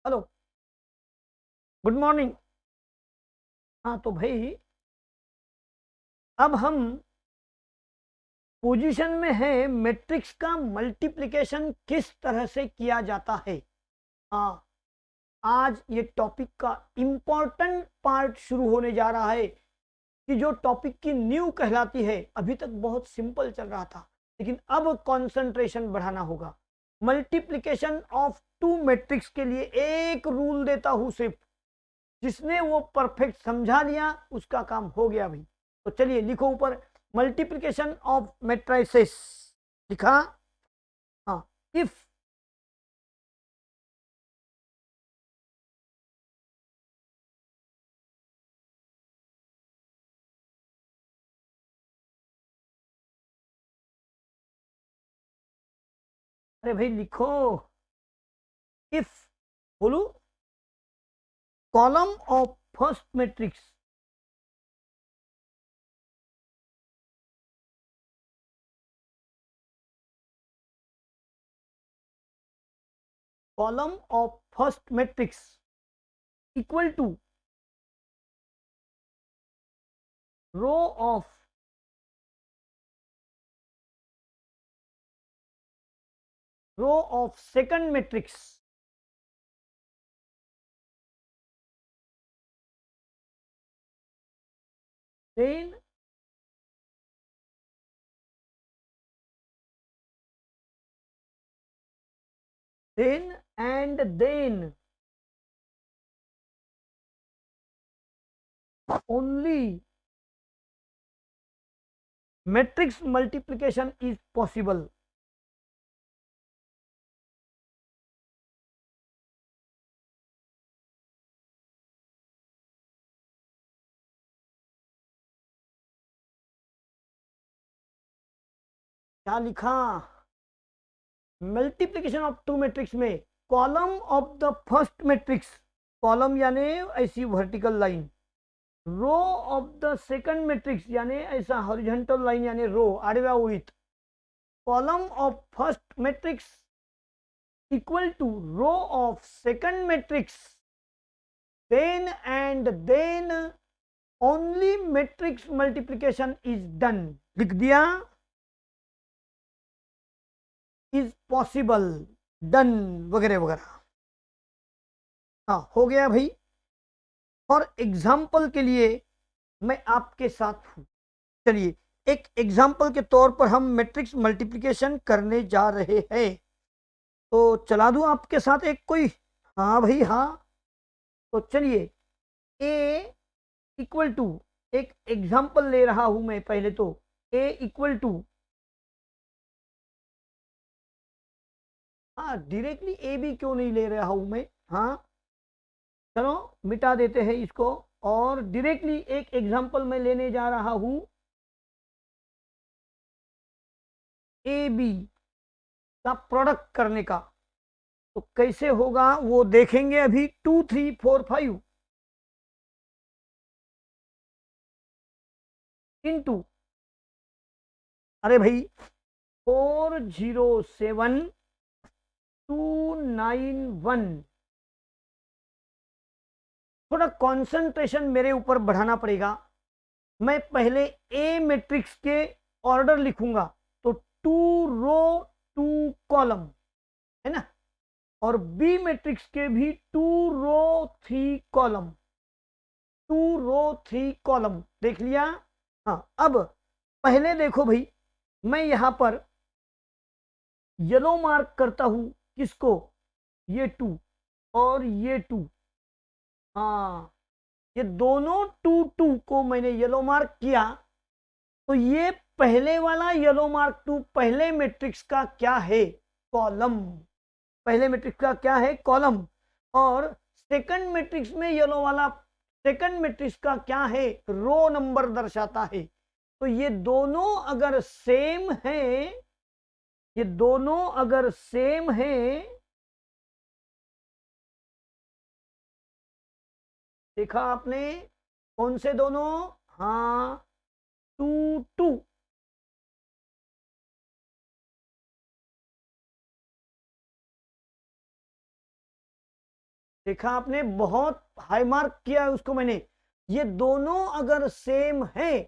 Hello. Good morning. हाँ तो भाई, अब हम पोजीशन में है मैट्रिक्स का मल्टीप्लिकेशन किस तरह से किया जाता है। हाँ, आज ये टॉपिक का इम्पोर्टेंट पार्ट शुरू होने जा रहा है कि जो टॉपिक की न्यू कहलाती है। अभी तक बहुत सिंपल चल रहा था, लेकिन अब कंसंट्रेशन बढ़ाना होगा। मल्टीप्लिकेशन ऑफ टू मैट्रिक्स के लिए एक रूल देता हूं सिर्फ, जिसने वो परफेक्ट समझा लिया उसका काम हो गया भाई। तो चलिए लिखो ऊपर, मल्टीप्लिकेशन ऑफ मैट्रिसेस। लिखा? हाँ। इफ अरे भाई लिखो। इफ बोलो, column of first matrix, column of first matrix equal to row of second matrix, then then only matrix multiplication is possible. क्या लिखा? मल्टीप्लिकेशन ऑफ टू मैट्रिक्स में column of the first matrix, column यानी ऐसी vertical line, row of the second matrix यानी ऐसा horizontal line यानी row आडव्या ओळीत, column of first matrix equal to row of second matrix, then and then only matrix multiplication is done. लिख दिया? Is possible, done, वगैरह वगैरह। हाँ हो गया भाई। और एग्जाम्पल के लिए मैं आपके साथ हूं। चलिए, एक एग्जाम्पल के तौर पर हम मैट्रिक्स मल्टीप्लिकेशन करने जा रहे हैं। तो चला दूं आपके साथ एक कोई? हाँ भाई हाँ। तो चलिए, ए इक्वल टू, एक एग्जाम्पल ले रहा हूं मैं पहले तो। ए इक्वल टू, हाँ डायरेक्टली ए भी क्यों नहीं ले रहा हूं मैं। हाँ चलो मिटा देते हैं इसको, और डायरेक्टली एक एग्जाम्पल मैं लेने जा रहा हूं ए बी का प्रोडक्ट करने का। तो कैसे होगा वो देखेंगे अभी। 2 3 4 5 इंटू, अरे भाई 407291। थोड़ा कंसंट्रेशन मेरे ऊपर बढ़ाना पड़ेगा। मैं पहले ए मैट्रिक्स के ऑर्डर लिखूंगा, तो 2 रो 2 कॉलम, है ना। और बी मैट्रिक्स के भी 2 रो 3 कॉलम, 2 रो 3 कॉलम देख लिया। हाँ अब पहले देखो भाई, मैं यहां पर येलो मार्क करता हूं। किसको? ये 2 और ये 2। हाँ, ये दोनों 2 2 को मैंने येलो मार्क किया। तो ये पहले वाला येलो मार्क 2 पहले मैट्रिक्स का क्या है? कॉलम। पहले मैट्रिक्स का क्या है? कॉलम। और सेकंड मैट्रिक्स में येलो वाला सेकंड मैट्रिक्स का क्या है? रो नंबर दर्शाता है। तो ये दोनों अगर सेम है, ये दोनों अगर सेम है, देखा आपने? कौन से दोनों? हाँ, 2 2। देखा आपने, बहुत हाई मार्क किया उसको मैंने। ये दोनों अगर सेम है,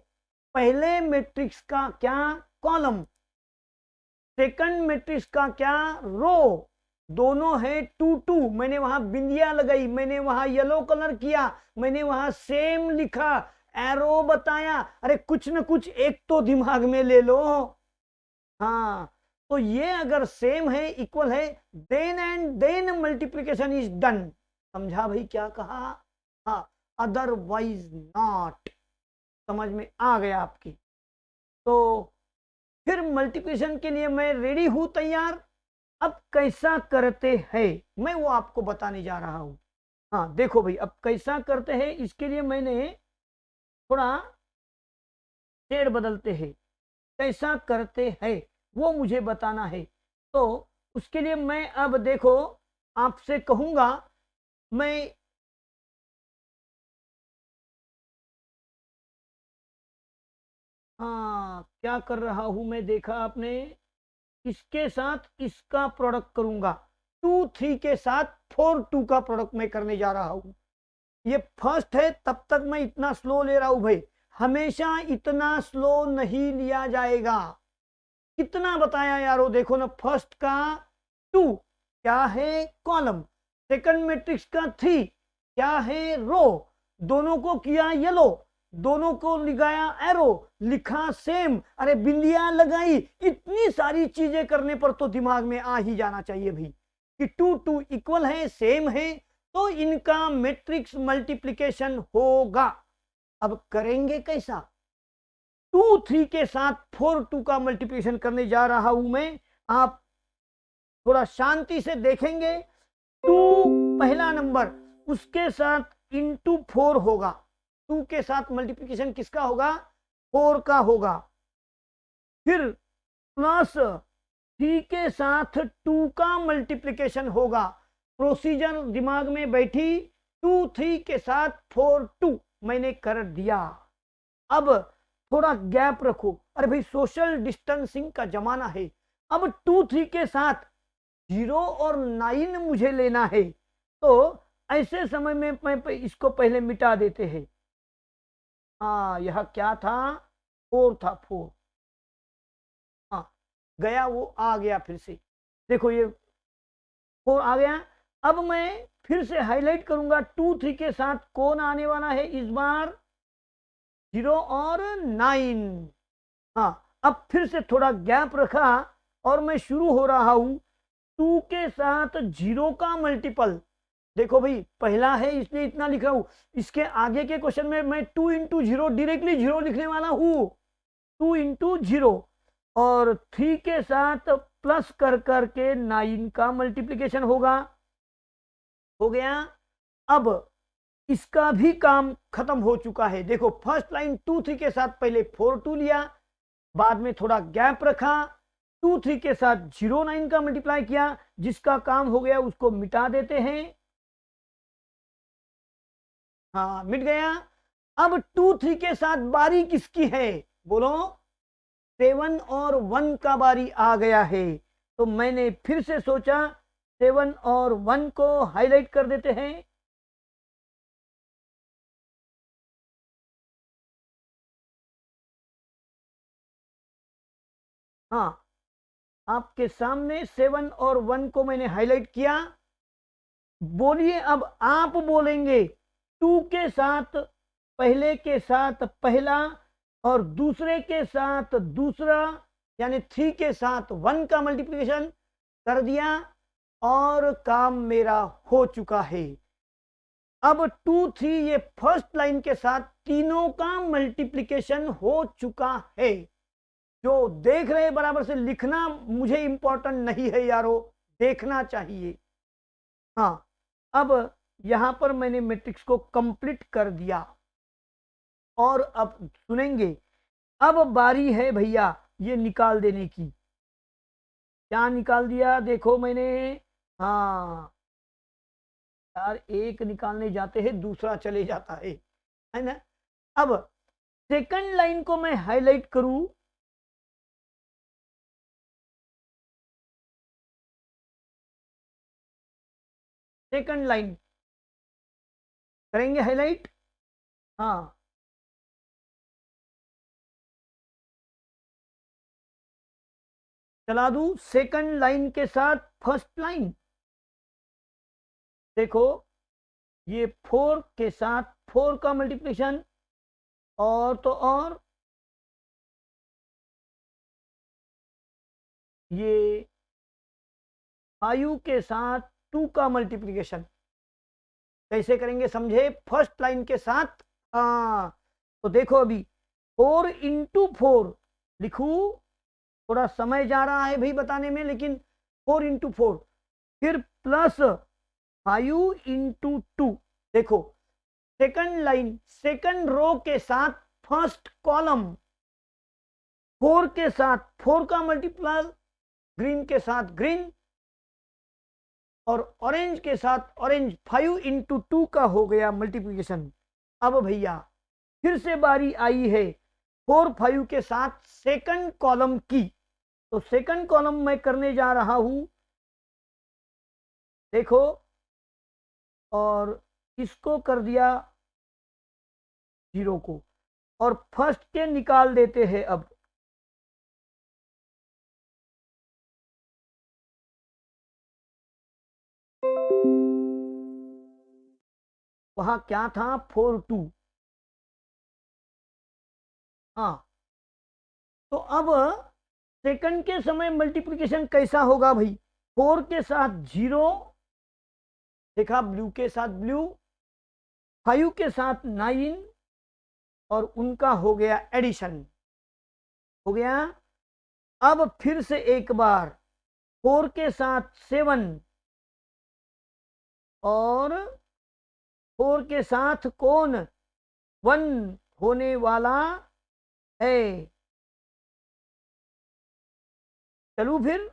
पहले मैट्रिक्स का क्या कॉलम, सेकंड मैट्रिक्स का क्या रो, दोनों है 2 2, मैंने वहां बिंदिया लगाई, मैंने वहां येलो कलर किया, मैंने वहां सेम लिखा, एरो बताया। अरे कुछ ना कुछ एक तो दिमाग में ले लो। हाँ, तो ये अगर सेम है, इक्वल है, then and then multiplication is done. समझा भाई क्या कहा? हाँ, अदरवाइज नॉट। समझ में आ गया आपकी? तो फिर मल्टीप्लिकेशन के लिए मैं रेडी हूं, तैयार। अब कैसा करते हैं मैं वो आपको बताने जा रहा हूं। हाँ देखो भाई, अब कैसा करते हैं इसके लिए मैंने थोड़ा शेड बदलते हैं, कैसा करते हैं वो मुझे बताना है। तो उसके लिए मैं अब देखो आपसे कहूंगा, मैं हाँ क्या कर रहा हूं मैं, देखा आपने, इसके साथ इसका प्रोडक्ट करूंगा, 2 3 के साथ 4 2 का प्रोडक्ट मैं करने जा रहा हूं। ये फर्स्ट है, तब तक मैं इतना स्लो ले रहा हूं भाई, हमेशा इतना स्लो नहीं लिया जाएगा। कितना बताया यारो, देखो ना, फर्स्ट का 2 क्या है कॉलम, सेकंड मैट्रिक्स का 3 क्या है रो, दोनों को किया येलो, दोनों को लगाया एरो, लिखा सेम, अरे बिंदिया लगाई, इतनी सारी चीजें करने पर तो दिमाग में आ ही जाना चाहिए भाई कि 2 2 इक्वल है, सेम है, तो इनका मैट्रिक्स मल्टीप्लिकेशन होगा। अब करेंगे कैसा? 2 3 के साथ 4 2 का मल्टीप्लिकेशन करने जा रहा हूं मैं। आप थोड़ा शांति से देखेंगे। 2 पहला नंबर, उसके साथ इंटू 4 होगा, 2 के साथ मल्टीप्लिकेशन किसका होगा? 4 का होगा। फिर प्लस 3 के साथ 2 का मल्टीप्लिकेशन होगा। प्रोसीजर दिमाग में बैठी, 2 3 के साथ 4 2 मैंने कर दिया। अब थोड़ा गैप रखो, अरे भाई सोशल डिस्टेंसिंग का जमाना है। अब 2 3 के साथ 0 और 9 मुझे लेना है, तो ऐसे समय में मैं इसको पहले मिटा देते हैं। हाँ, यह क्या था? 4 था, 4। हाँ, गया, वो आ गया फिर से, देखो ये 4 आ गया। अब मैं फिर से हाईलाइट करूंगा, 2 3 के साथ कौन आने वाला है इस बार? 0 और 9। हाँ, अब फिर से थोड़ा गैप रखा और मैं शुरू हो रहा हूं 2 के साथ 0 का मल्टीपल। देखो भाई, पहला है इसलिए इतना लिख रहा हूं, इसके आगे के क्वेश्चन में मैं 2 इंटू 0 डायरेक्टली 0 लिखने वाला हूं, 2 इंटू 0। और 3 के साथ प्लस कर करके 9 का मल्टीप्लीकेशन होगा। हो गया। अब इसका भी काम खत्म हो चुका है। देखो फर्स्ट लाइन 2 3 के साथ पहले 4 2 लिया, बाद में थोड़ा गैप रखा, 2 3 के साथ 0 9 का मल्टीप्लाई किया, जिसका काम हो गया उसको मिटा देते हैं। हाँ, मिट गया। अब 2 3 के साथ बारी किसकी है? बोलो। 7 और 1 का बारी आ गया है, तो मैंने फिर से सोचा 7 और 1 को हाईलाइट कर देते हैं। हाँ, आपके सामने 7 और 1 को मैंने हाईलाइट किया। बोलिए, अब आप बोलेंगे 2 के साथ, पहले के साथ पहला और दूसरे के साथ दूसरा, यानी 3 के साथ 1 का मल्टीप्लिकेशन कर दिया और काम मेरा हो चुका है। अब 2 3 ये फर्स्ट लाइन के साथ तीनों का मल्टीप्लिकेशन हो चुका है। जो देख रहे बराबर से लिखना मुझे इंपॉर्टेंट नहीं है यारो, देखना चाहिए। हाँ, अब यहां पर मैंने मैट्रिक्स को कंप्लीट कर दिया और अब सुनेंगे, अब बारी है भैया ये निकाल देने की। क्या निकाल दिया देखो मैंने? हाँ यार, एक निकालने जाते हैं दूसरा चले जाता है ना? अब सेकंड लाइन को मैं हाईलाइट करूं, सेकंड लाइन करेंगे हाईलाइट। हाँ, चला दूं सेकंड लाइन के साथ फर्स्ट लाइन। देखो ये 4 के साथ 4 का मल्टीप्लिकेशन, और तो और ये 5 के साथ 2 का मल्टीप्लिकेशन। कैसे करेंगे समझे? फर्स्ट लाइन के साथ। हाँ, तो देखो अभी 4 इंटू 4 लिखूं, थोड़ा समय जा रहा है भाई बताने में, लेकिन 4 इंटू 4, फिर प्लस 5 इंटू 2। देखो सेकंड लाइन सेकंड रो के साथ फर्स्ट कॉलम, 4 के साथ 4 का मल्टीप्लाई, ग्रीन के साथ ग्रीन, और ऑरेंज के साथ ऑरेंज। 5 इंटू 2 का हो गया मल्टीप्लिकेशन। अब भैया फिर से बारी आई है 4 5 के साथ सेकंड कॉलम की, तो सेकंड कॉलम मैं करने जा रहा हूं। देखो, और इसको कर दिया 0 को, और फर्स्ट के निकाल देते हैं। अब वहां क्या था? 4 2। हाँ, तो अब सेकंड के समय मल्टीप्लिकेशन कैसा होगा भाई? 4 के साथ 0, देखा ब्लू के साथ ब्लू, 5 के साथ 9, और उनका हो गया एडिशन, हो गया। अब फिर से एक बार 4 के साथ 7, और 4 के साथ कौन? 1 होने वाला है। चलू फिर,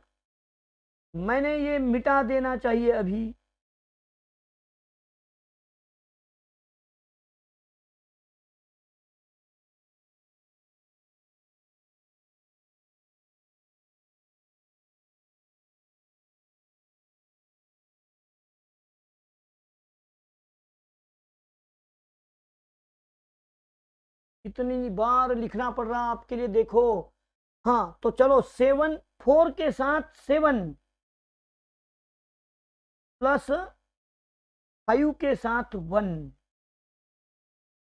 मैंने ये मिटा देना चाहिए अभी। कितनी बार लिखना पड़ रहा आपके लिए, देखो। हाँ, तो चलो 7, 4 के साथ 7 प्लस 5 के साथ 1,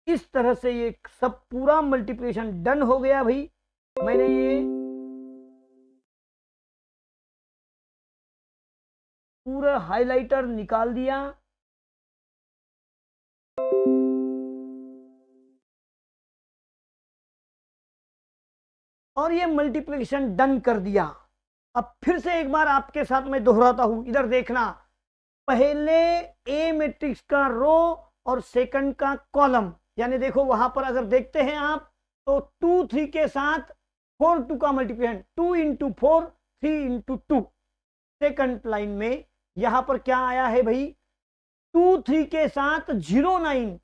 इस तरह से ये सब पूरा मल्टीप्लिकेशन डन हो गया भाई। मैंने ये पूरा हाइलाइटर निकाल दिया, और ये मल्टीप्लिकेशन डन कर दिया। अब फिर से एक बार आपके साथ मैं दोहराता हूं, इधर देखना। पहले ए मैट्रिक्स का रो और सेकंड का कॉलम, यानी देखो वहां पर अगर देखते हैं आप, तो 2 3 के साथ 4 2 का multiplication, 2 into 4 3 into 2। Second line में यहां पर क्या आया है भाई? 2 3 के साथ 0 9,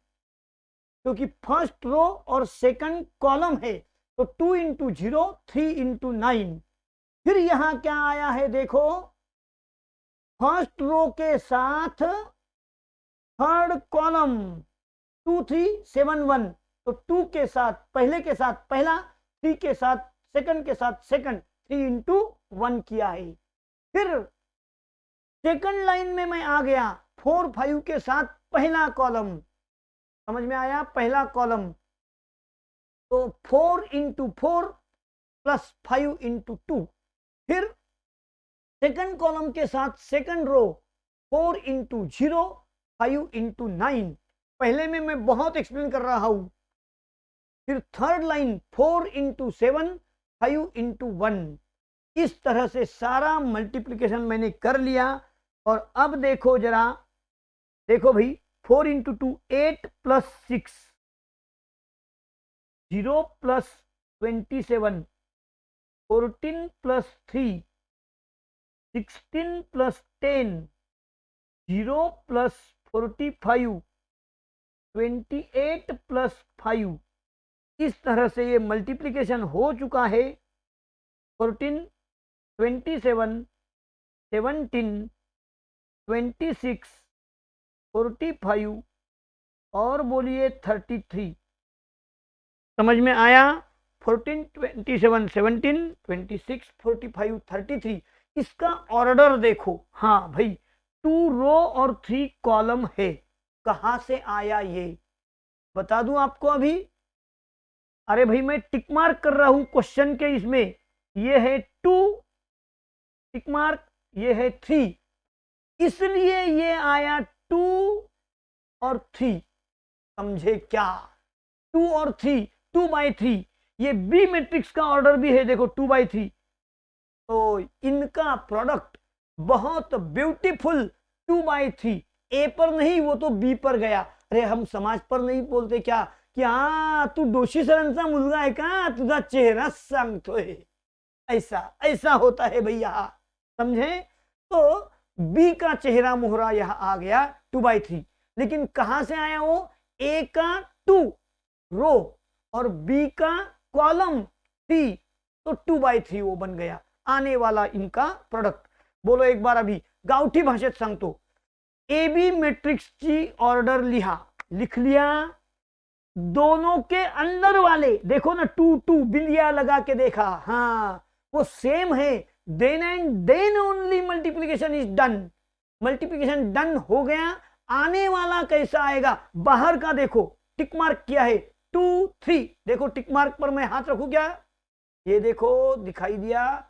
क्योंकि फर्स्ट रो और सेकंड कॉलम है, तो 2 इंटू 0 3 इंटू 9। फिर यहां क्या आया है? देखो फर्स्ट रो के साथ थर्ड कॉलम, 2 3 7 1, तो 2 के साथ पहले के साथ पहला, 3 के साथ सेकंड के साथ सेकंड, 3 इंटू 1 किया है। फिर सेकंड लाइन में मैं आ गया 4 5 के साथ पहला कॉलम, समझ में आया? पहला कॉलम, तो 4 इंटू 4 प्लस 5 इंटू 2। फिर सेकंड कॉलम के साथ सेकंड रो, 4 इंटू 0 5 इंटू 9। पहले में मैं बहुत एक्सप्लेन कर रहा हूं। फिर थर्ड लाइन 4 इंटू 7 5 इंटू 1। इस तरह से सारा मल्टीप्लिकेशन मैंने कर लिया। और अब देखो जरा, देखो भाई 4 into 2 8 plus 6, 0 plus 27, 14 plus 3, 16 plus 10, 0 plus 45, 28 plus 5। इस तरह से ये मल्टीप्लिकेशन हो चुका है। 14 27 17 26 45 और बोलिए 33। समझ में आया? 14, 27, 17, 26, 45, 33। इसका ऑर्डर देखो। हाँ भाई, 2 रो और 3 कॉलम है। कहां से आया ये बता दूं आपको अभी? अरे भाई मैं टिक मार्क कर रहा हूं क्वेश्चन के इसमें। ये है 2 टिक मार्क, ये है 3, इसलिए ये आया 2 और 3। समझे क्या? 2 और 3, 2/3। ये बी मैट्रिक्स का ऑर्डर भी है, देखो 2/3। तो इनका प्रोडक्ट बहुत ब्यूटीफुल 2/3। ए पर नहीं, वो तो बी पर गया। अरे हम समाज पर नहीं बोलते क्या कि हाँ तू दोषी सरांचा मुलगा आहे का, तुझा चेहरा सांगतोय। ऐसा ऐसा होता है भैया, समझे? तो बी का चेहरा मोहरा यहां आ गया 2/3। लेकिन कहां से आया वो? ए का 2 रो और बी का कॉलम 3, तो 2/3 वो बन गया आने वाला इनका प्रोडक्ट। बोलो एक बार अभी गावठी भाषेत सांगतो। ए बी मॅट्रिक्सची ऑर्डर लिख लिया। दोनों के अंदर वाले देखो ना, 2 2 बिंदिया लगा के देखा, हाँ वो सेम है। Then and then only multiplication is done. Multiplication done हो गया। आने वाला कैसा आएगा? बाहर का देखो, टिक मार्क किया है 2 3। देखो टिक मार्क पर मैं हाथ रखूं क्या? ये देखो दिखाई दिया।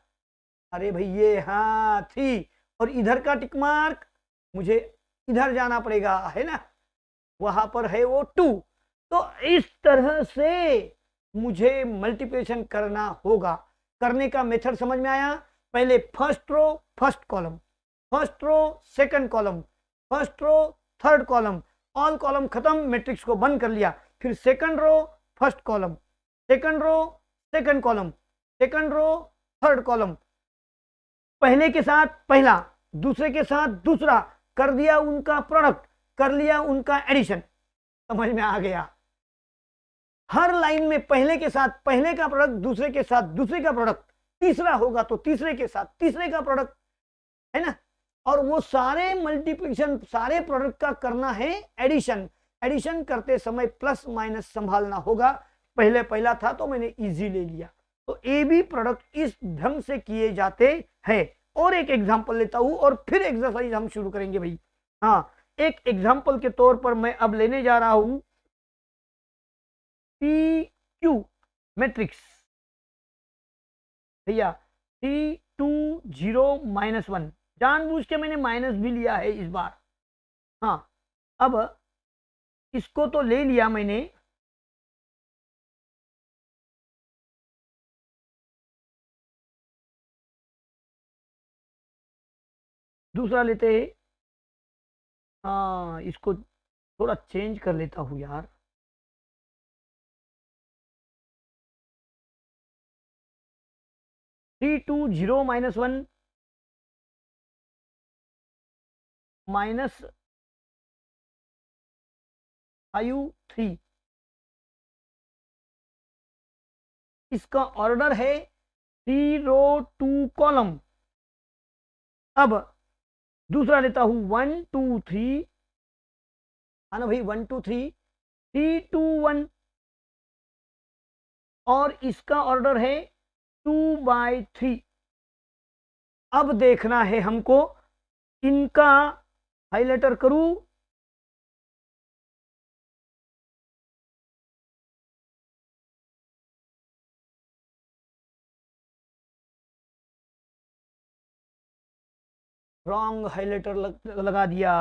अरे भाई ये हाँ 3, और इधर का टिक मार्क मुझे इधर जाना पड़ेगा, है ना? वहां पर है वो 2। तो इस तरह से मुझे मल्टीप्लिकेशन करना होगा। करने का मेथड समझ में आया? पहले first row first column, first row second column, first row third column, all column खत्म, मैट्रिक्स को बंद कर लिया। फिर second row first column, second row second column, second row third column, पहले के साथ पहला, दूसरे के साथ दूसरा, कर दिया उनका प्रोडक्ट, कर लिया उनका एडिशन। समझ में आ गया? हर लाइन में पहले के साथ पहले का प्रोडक्ट, दूसरे के साथ दूसरे का प्रोडक्ट, तीसरा होगा तो तीसरे के साथ तीसरे का प्रोडक्ट, है ना? और वो सारे मल्टीप्लिकेशन सारे प्रोडक्ट का करना है एडिशन। एडिशन करते समय प्लस माइनस संभालना होगा। पहले पहला था तो मैंने इजी ले लिया। तो ए बी प्रोडक्ट इस ढंग से किए जाते हैं। और एक एग्जांपल लेता हूं और फिर एक्सरसाइज हम शुरू करेंगे भाई। हाँ, एक एग्जांपल के तौर पर मैं अब लेने जा रहा हूं पी क्यू मैट्रिक्स। भैया 3 2 0 -1, जानबूझ के मैंने माइनस भी लिया है इस बार। हाँ, अब इसको तो ले लिया मैंने। दूसरा लेते हैं। हाँ, इसको थोड़ा चेंज कर लेता हूं यार। Three two zero -1 -5 3। इसका ऑर्डर है 3 रो 2 कॉलम। अब दूसरा लेता हूं 1 2 3, है ना भाई? 1 2 3 3 2 1, और इसका ऑर्डर है 2/3। अब देखना है हमको, इनका हाइलाइटर करूं? रॉन्ग हाइलाइटर लगा दिया।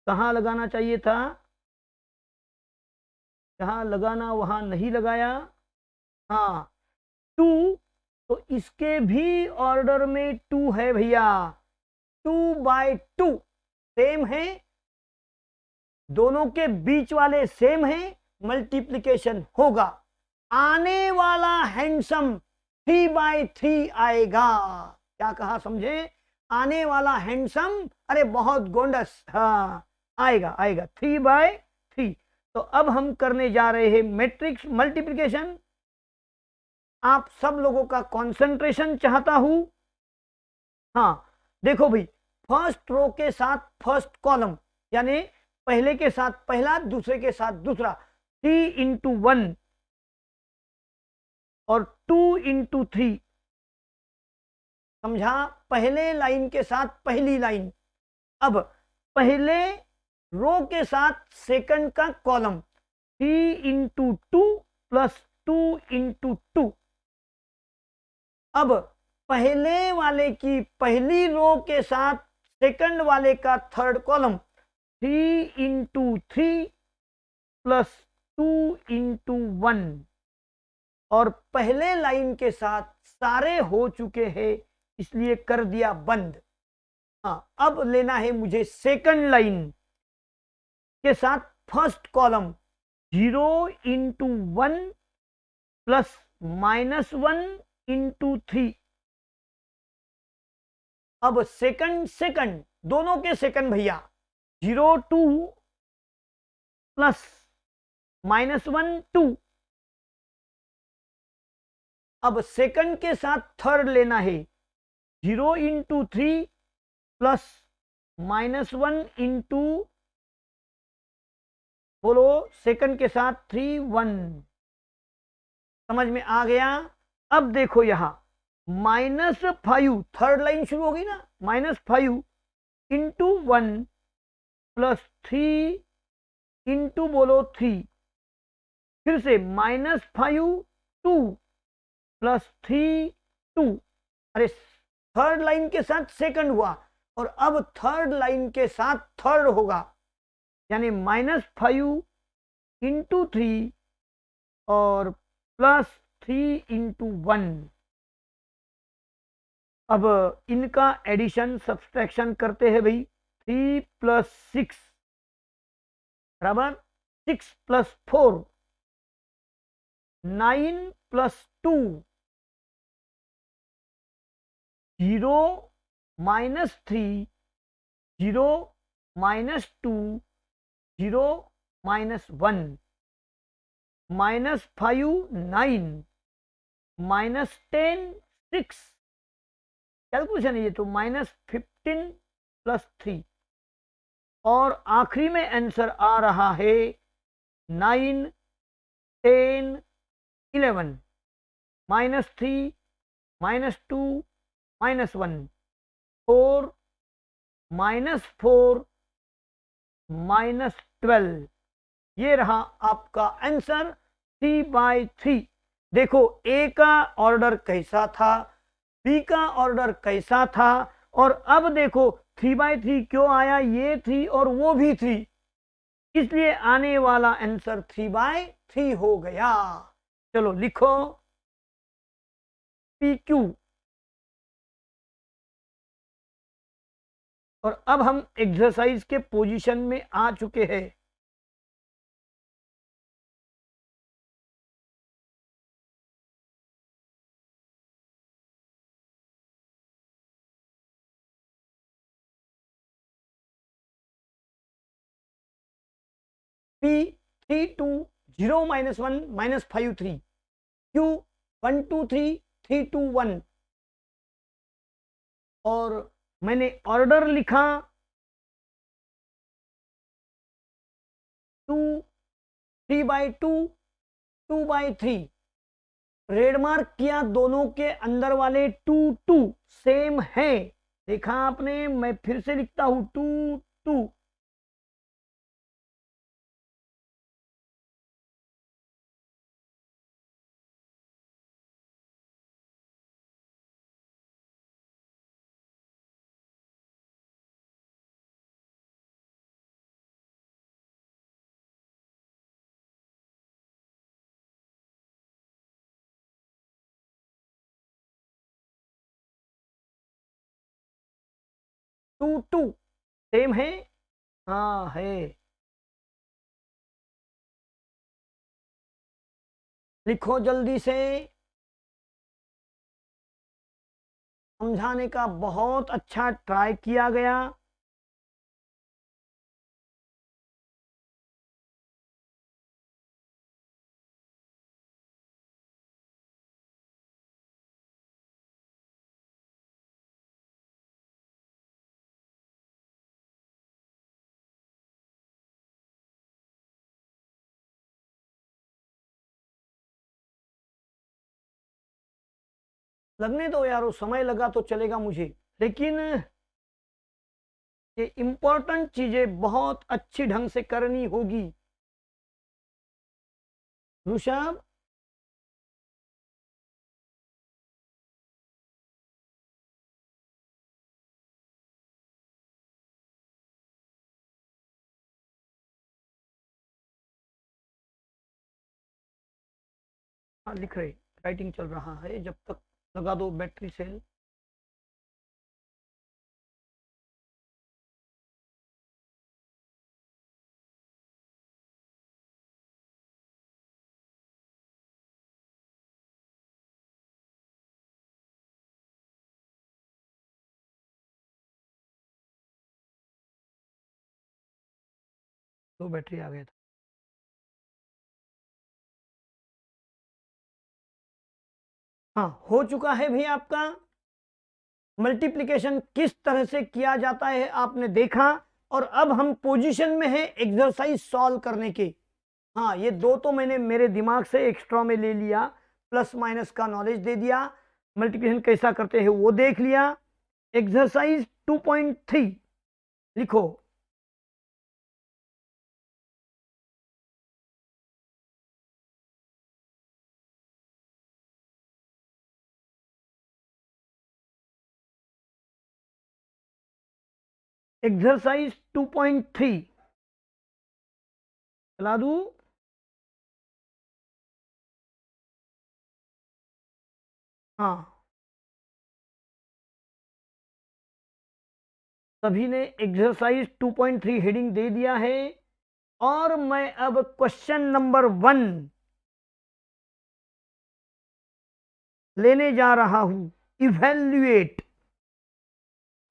कहां लगाना चाहिए था? जहां लगाना वहां नहीं लगाया। हाँ 2, तो इसके भी ऑर्डर में 2 है भैया। 2/2 सेम है, दोनों के बीच वाले सेम है, मल्टीप्लिकेशन होगा। आने वाला हैंडसम 3/3 आएगा। क्या कहा समझे? आने वाला हैंडसम, अरे बहुत गोंडस, हाँ आएगा आएगा 3/3। तो अब हम करने जा रहे हैं मैट्रिक्स मल्टीप्लिकेशन। आप सब लोगों का कंसंट्रेशन चाहता हूं। हाँ देखो भाई, फर्स्ट रो के साथ फर्स्ट कॉलम, यानी पहले के साथ पहला, दूसरे के साथ दूसरा, 3 × 1 और 2 × 3, समझा? पहले लाइन के साथ पहली लाइन। अब पहले रो के साथ सेकंड का कॉलम, 3 × 2 प्लस 2 × 2। अब पहले वाले की पहली रो के साथ सेकंड वाले का थर्ड कॉलम, 3 × 3 प्लस 2 × 1, और पहले लाइन के साथ सारे हो चुके हैं इसलिए कर दिया बंद। हाँ, अब लेना है मुझे सेकंड लाइन के साथ फर्स्ट कॉलम, 0 × 1 प्लस -1 × 3। अब सेकंड दोनों के सेकंड भैया, 0 2 प्लस -1 2। अब सेकंड के साथ थर्ड लेना है, 0 × 3 प्लस -1 × बोलो सेकंड के साथ 3 1। समझ में आ गया? अब देखो यहां -5, थर्ड लाइन शुरू होगी ना, -5 × 1 प्लस 3 × बोलो 3, फिर से -5 2 प्लस 3 2। अरे थर्ड लाइन के साथ सेकंड हुआ और अब थर्ड लाइन के साथ थर्ड होगा, यानी -5 × 3 और प्लस 3 × 1। अब इनका एडिशन सब्सट्रैक्शन करते हैं भाई, 3 + 6 बराबर 6 + 4, 9 + 2, 0 -3, 0 -2, 0 -1, -5 9, -10 6, कैलकुलेशन है ये तो, -15 + 3, और आखिरी में आंसर आ रहा है 9 10 11, -3 -2 -1, 4 -4 -12। ये रहा आपका आंसर 3/3। देखो ए का ऑर्डर कैसा था, बी का ऑर्डर कैसा था, और अब देखो 3/3 क्यों आया, ये 3 और वो भी 3, इसलिए आने वाला आंसर 3/3 हो गया। चलो लिखो PQ। और अब हम एक्सरसाइज के पोजीशन में आ चुके हैं। P 3 2 0 -1 -5 3, Q 1 2 3 3 2 1, और मैंने ऑर्डर लिखा 2 3/2 2/3, रेड मार्क किया, दोनों के अंदर वाले 2 2 सेम है, देखा आपने? मैं फिर से लिखता हूं 2 2, टू टू सेम है, हाँ है। लिखो जल्दी से, समझाने का बहुत अच्छा ट्राई किया गया। लगने दो यारो, समय लगा तो चलेगा मुझे, लेकिन ये इंपॉर्टेंट चीजें बहुत अच्छी ढंग से करनी होगी। ऋषभ, हाँ लिख रहे, राइटिंग चल रहा है, जब तक लगा दो बैटरी सेल। दो बैटरी आ गया था। हाँ हो चुका है भी आपका। मल्टीप्लिकेशन किस तरह से किया जाता है आपने देखा, और अब हम पोजीशन में है एक्सरसाइज सॉल्व करने के। हाँ ये दो तो मैंने मेरे दिमाग से एक्स्ट्रा में ले लिया, प्लस माइनस का नॉलेज दे दिया, मल्टीप्लिकेशन कैसा करते हैं वो देख लिया। एक्सरसाइज 2.3 लिखो। एक्सरसाइज 2.3 चला दू। हाँ सभी ने एक्सरसाइज 2.3 हेडिंग दे दिया है, और मैं अब क्वेश्चन नंबर 1 लेने जा रहा हूं। इवैल्यूएट,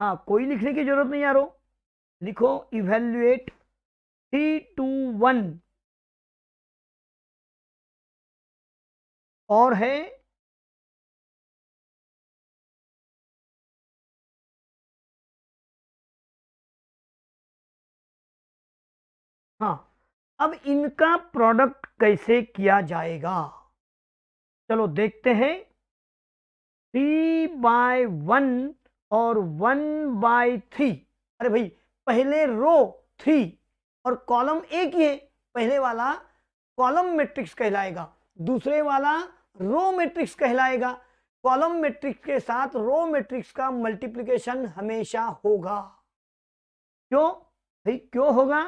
हाँ कोई लिखने की जरूरत नहीं यारो, लिखो इवैल्यूएट 3, 2, 1 और है हाँ। अब इनका प्रोडक्ट कैसे किया जाएगा, चलो देखते हैं। 3/1 और 1/3। अरे भाई पहले रो 3 और कॉलम एक ही है, पहले वाला कॉलम मैट्रिक्स कहलाएगा, दूसरे वाला रो मैट्रिक्स कहलाएगा। कॉलम मैट्रिक्स के साथ रो मैट्रिक्स का मल्टीप्लिकेशन हमेशा होगा। क्यों भाई क्यों होगा,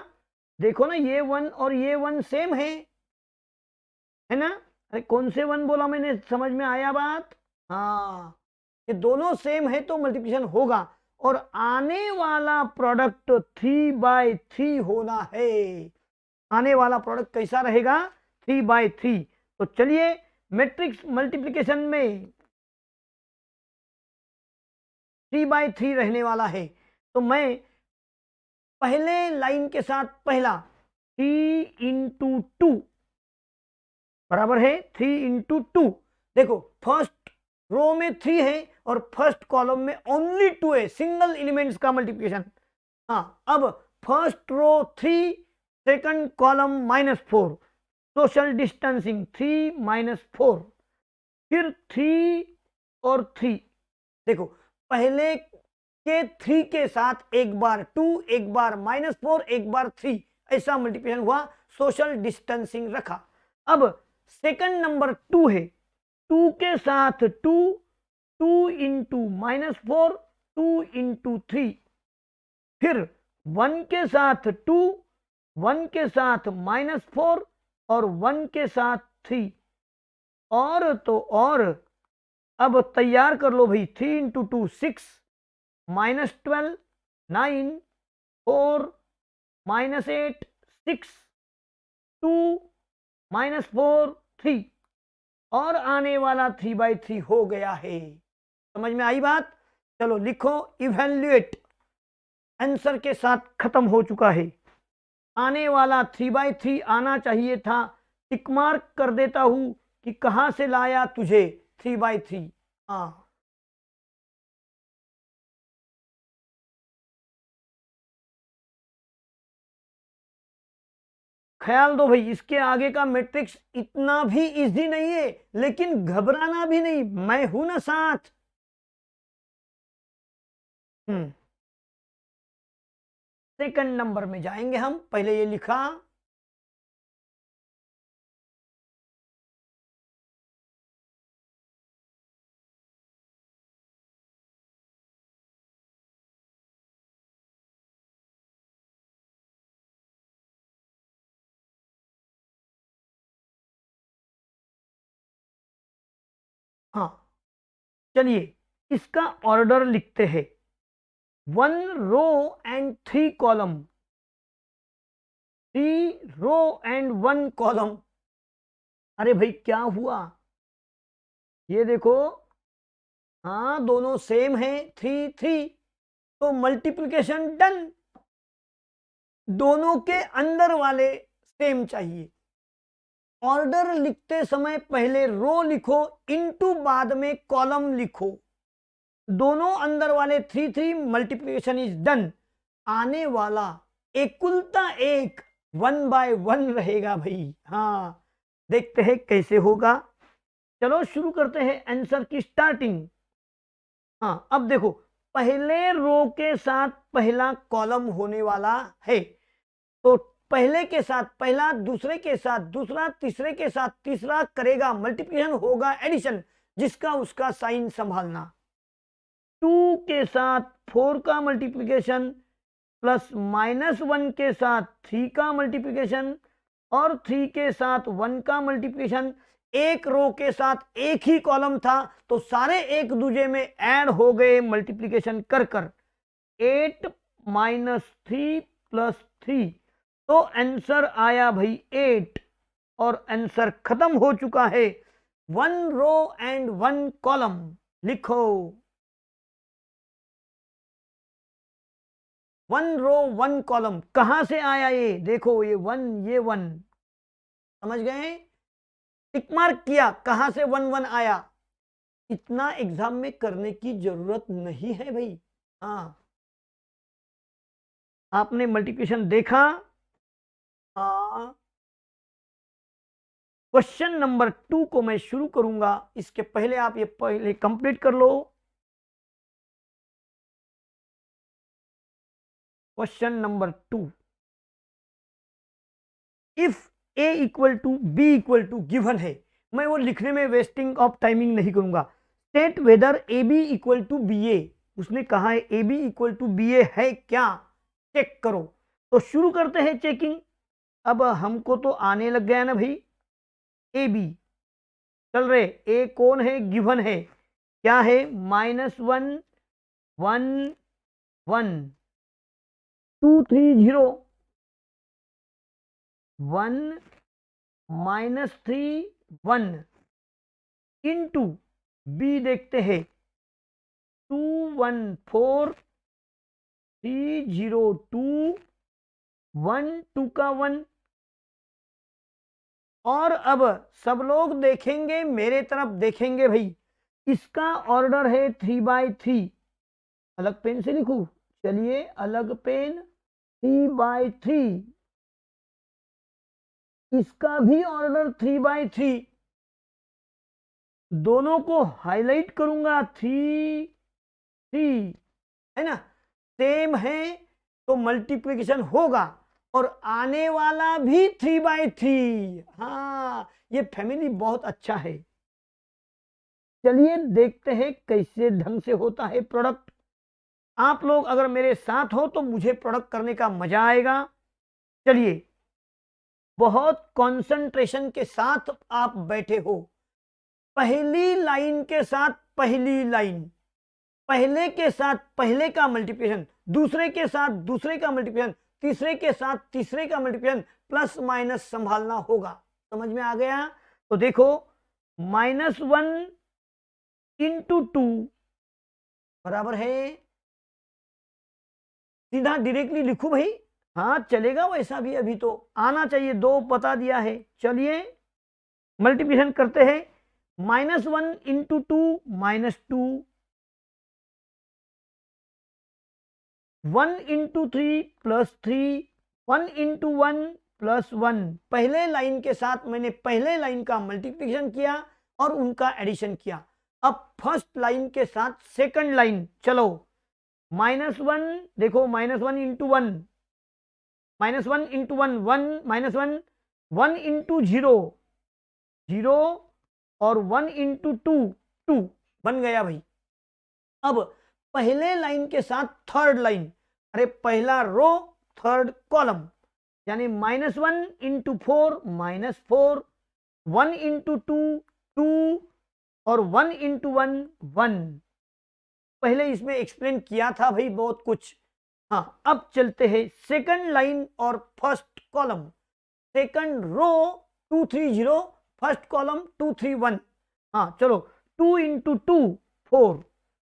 देखो ना ये 1 और ये 1 सेम है ना। अरे कौन से 1 बोला मैंने, समझ में आया बात। हाँ ये दोनों सेम है तो मल्टीप्लिकेशन होगा, और आने वाला प्रोडक्ट 3/3 होना है। आने वाला प्रोडक्ट कैसा रहेगा, 3/3। तो चलिए मैट्रिक्स मल्टीप्लिकेशन में 3/3 रहने वाला है, तो मैं पहले लाइन के साथ पहला 3 × 2 बराबर है 3 × 2। देखो फर्स्ट रो में 3 है और फर्स्ट कॉलम में ओनली 2 है, सिंगल एलिमेंट्स का मल्टीप्लिकेशन। हाँ अब first row 3, second column -4, social distancing 3 - 4, फिर 3 और 3। देखो पहले के 3 के साथ एक बार 2, एक बार -4, एक बार 3, ऐसा मल्टीप्लिकेशन हुआ, सोशल डिस्टेंसिंग रखा। अब सेकंड नंबर 2 है, 2 के साथ 2, 2 × -4, 2 × 3, फिर 1 के साथ 2, 1 के साथ -4 और 1 के साथ 3। और तो और अब तैयार कर लो भाई, 3 × 2 6, -12 9, 4 -8 6, 2 -4 3, और आने वाला 3/3 हो गया है। समझ में आई बात, चलो लिखो इवैल्यूएट, आंसर के साथ खत्म हो चुका है। आने वाला 3/3 आना चाहिए था, टिक मार्क कर देता हूं कि कहां से लाया तुझे 3/3। हाँ ख्याल दो भाई, इसके आगे का मैट्रिक्स इतना भी इजी नहीं है, लेकिन घबराना भी नहीं, मैं हूं ना साथ। सेकंड नंबर में जाएंगे हम, पहले ये लिखा, हाँ चलिए इसका ऑर्डर लिखते हैं, 1 row and 3 column, 3 row and 1 column. अरे भाई क्या हुआ, ये देखो, हाँ दोनों सेम है, 3 3, तो मल्टीप्लिकेशन डन। दोनों के अंदर वाले सेम चाहिए। ऑर्डर लिखते समय पहले रो लिखो, इनटू बाद में कॉलम लिखो। दोनों अंदर वाले 3 3, मल्टीप्लिकेशन इज डन। आने वाला एकुलता एक 1 बाय 1 रहेगा भाई। हाँ देखते हैं कैसे होगा। चलो शुरू करते हैं आंसर की स्टार्टिंग। हाँ अब देखो, पहले रो के साथ पहला कॉलम होने वाला है, तो पहले के साथ पहला, दूसरे के साथ दूसरा, तीसरे के साथ तीसरा करेगा मल्टीप्लिकेशन, होगा एडिशन, जिसका उसका साइन संभालना। 2 के साथ 4 का मल्टीप्लिकेशन, प्लस -1 के साथ 3 का मल्टीप्लिकेशन, और 3 के साथ 1 का मल्टीप्लिकेशन। एक रो के साथ एक ही कॉलम था, तो सारे एक दूसरे में ऐड हो गए मल्टीप्लिकेशन कर कर। 8 - 3 + 3, तो आंसर आया भाई 8, और आंसर खत्म हो चुका है। 1 रो एंड 1 कॉलम लिखो, 1 रो 1 कॉलम कहां से आया, ये देखो, ये 1 ये 1, समझ गए, टिक मार्क किया, कहां से 1 1 आया। इतना एग्जाम में करने की जरूरत नहीं है भाई। हाँ आपने मल्टीप्लिकेशन देखा, हाँ क्वेश्चन नंबर 2 को मैं शुरू करूंगा, इसके पहले आप ये पहले कंप्लीट कर लो। Question number 2, if a equal to B equal to given है, मैं वो लिखने में वेस्टिंग ऑफ टाइमिंग नहीं करूंगा। State whether A B equal to B A, उसने कहा है A B equal to B A है क्या, चेक करो। तो शुरू करते हैं चेकिंग। अब हमको तो आने लग गया ना भाई, ए बी चल रहे, ए कौन है, गिवन है, क्या है, -1 1 1 2 3 0, 1 -3 1, इंटू बी देखते हैं, 2 1 4 3 0 2 1 2 का 1। और अब सब लोग देखेंगे, मेरे तरफ देखेंगे भाई, इसका ऑर्डर है 3/3। अलग पेन से लिखूं, चलिए अलग पेन, 3/3, इसका भी ऑर्डर 3/3, दोनों को हाईलाइट करूंगा, 3 3 है ना, सेम है, तो मल्टीप्लिकेशन होगा, और आने वाला भी 3/3। हाँ ये फैमिली बहुत अच्छा है। चलिए देखते हैं कैसे ढंग से होता है प्रोडक्ट। आप लोग अगर मेरे साथ हो तो मुझे प्रोडक्ट करने का मजा आएगा। चलिए बहुत कंसंट्रेशन के साथ आप बैठे हो, पहली लाइन के साथ पहली लाइन, पहले के साथ पहले का मल्टीप्लिकेशन, दूसरे के साथ दूसरे का मल्टीप्लिकेशन, तीसरे के साथ तीसरे का मल्टीप्लिकेशन, प्लस माइनस संभालना होगा। समझ में आ गया? तो देखो, -1 × 2 बराबर है, सीधा डायरेक्टली लिखू भाई, हाँ चलेगा वैसा भी, अभी तो आना चाहिए, 2 बता दिया है। चलिए मल्टीप्लिकेशन करते हैं, -1 × 2 -2, 1 × 3 +3, 1 × 1 +1, पहले लाइन के साथ मैंने पहले लाइन का मल्टीप्लिकेशन किया और उनका एडिशन किया। अब फर्स्ट लाइन के साथ सेकंड लाइन, चलो -1, देखो -1 इंटू 1, -1 इंटू 1, 1 -1, 1 इंटू 0, 0 और 1 इंटू 2, 2 बन गया भाई। अब पहले लाइन के साथ थर्ड लाइन, अरे पहला रो थर्ड कॉलम, यानी -1 इंटू 4, -4, 1 इंटू 2, 2 और 1 इंटू 1, 1। पहले इसमें एक्सप्लेन किया था भाई बहुत कुछ। हाँ, अब चलते हैं सेकंड लाइन और first column. Second row 230, first column 231। हाँ चलो, 2 इंटू 2 4,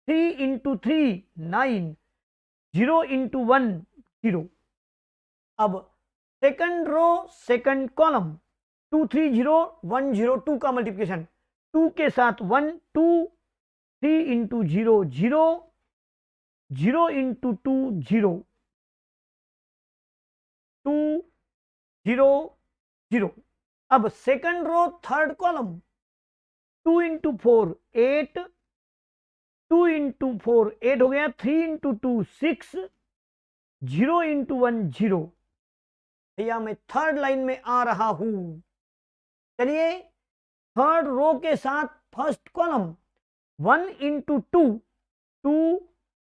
3 इंटू 3 9, 0 इंटू 1 0। अब सेकंड रो सेकंड कॉलम 230 102 का मल्टीप्लिकेशन, 2 के साथ 1 2, 3 इंटू 0 0, 0 इंटू 2 0, 2 0 0। अब second row third column 2 into 4 8, 2 into 4 8 हो गया, 3 इंटू 2 6, 0 इंटू 1 0। भैया मैं थर्ड लाइन में आ रहा हूं। चलिए, थर्ड रो के साथ first column 1 into 2 2,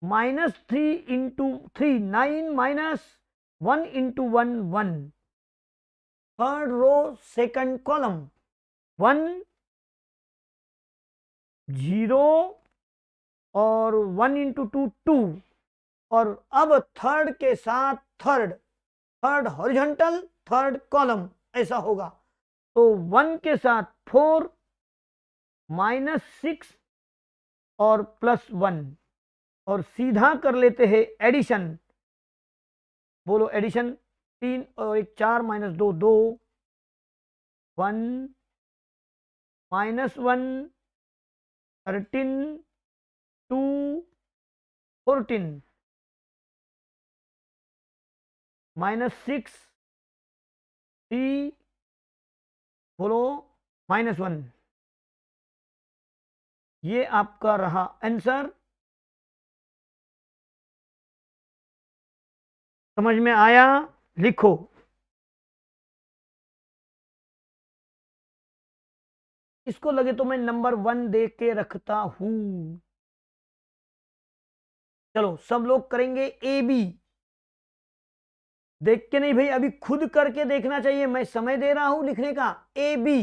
-3 into 3 9, -1 into 1 1। Third row second column 1 0 और 1 इंटू 2 2। और अब थर्ड के साथ थर्ड हॉरिजॉन्टल थर्ड कॉलम ऐसा होगा, तो 1 के साथ 4 -6 और +1, और सीधा कर लेते हैं एडिशन। बोलो एडिशन, 3 और 1 4, -2 2, 1 -1 13 2 14, -6 3, बोलो -1। ये आपका रहा आंसर। समझ में आया? लिखो। इसको लगे तो मैं नंबर 1 दे के रखता हूं। चलो सब लोग करेंगे ए बी। देख के नहीं भाई, अभी खुद करके देखना चाहिए, मैं समय दे रहा हूं लिखने का। ए बी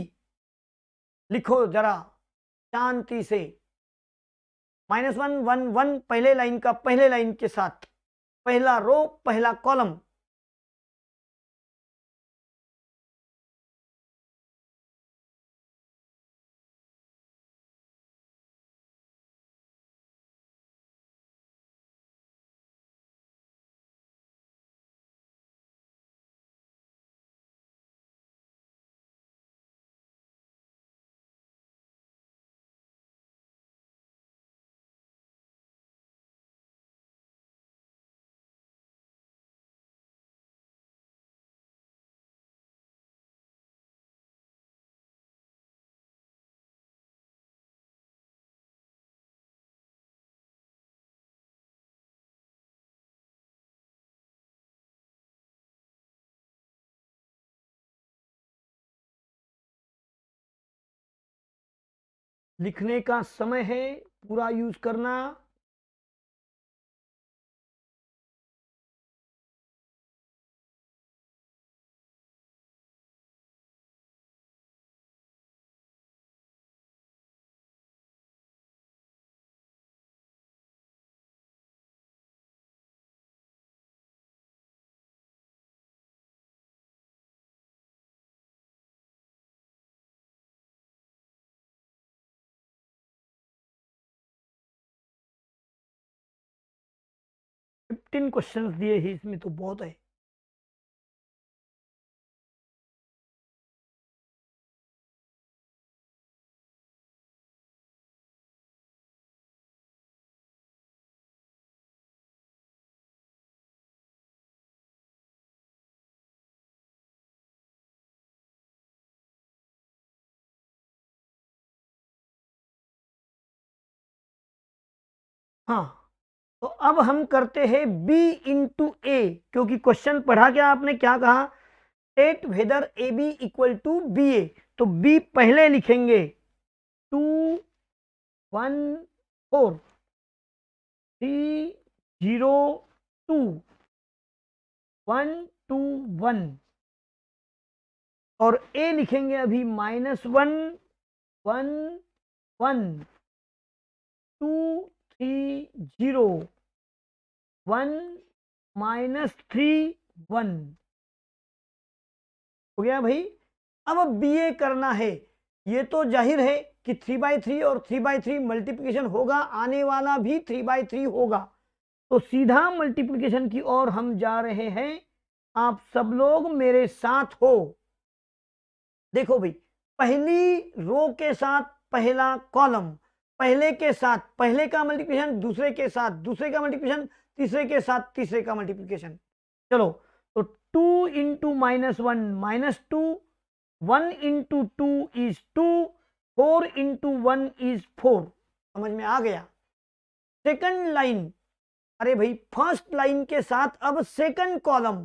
लिखो जरा शांति से। -1 1 1 पहले लाइन का पहले लाइन के साथ, पहला रो पहला कॉलम। लिखने का समय है, पूरा यूज करना। फिफ्टीन क्वेश्चंस दिए ही इसमें तो बहुत है। हाँ, तो अब हम करते हैं b इंटू ए, क्योंकि क्वेश्चन पढ़ा क्या आपने, क्या कहा, state whether A B equal to B A, तो b पहले लिखेंगे 2 1 4 3 0 2 1 2 1, और a लिखेंगे अभी -1 1 1 2 3 0 1 -3 1, हो गया भाई। अब बीए करना है, ये तो जाहिर है कि 3/3 और 3/3 मल्टीप्लिकेशन होगा, आने वाला भी 3/3 होगा, तो सीधा मल्टीप्लिकेशन की ओर हम जा रहे हैं। आप सब लोग मेरे साथ हो। देखो भाई, पहली रो के साथ पहला कॉलम, पहले के साथ पहले का मल्टीप्लिकेशन, दूसरे के साथ दूसरे का मल्टीप्लिकेशन, तीसरे के साथ तीसरे का मल्टीप्लिकेशन। चलो, तो 2 into -1 -2, 1 into 2 is 2, 4 into 1 is 4। समझ में आ गया। सेकंड लाइन, अरे भाई फर्स्ट लाइन के साथ अब second column,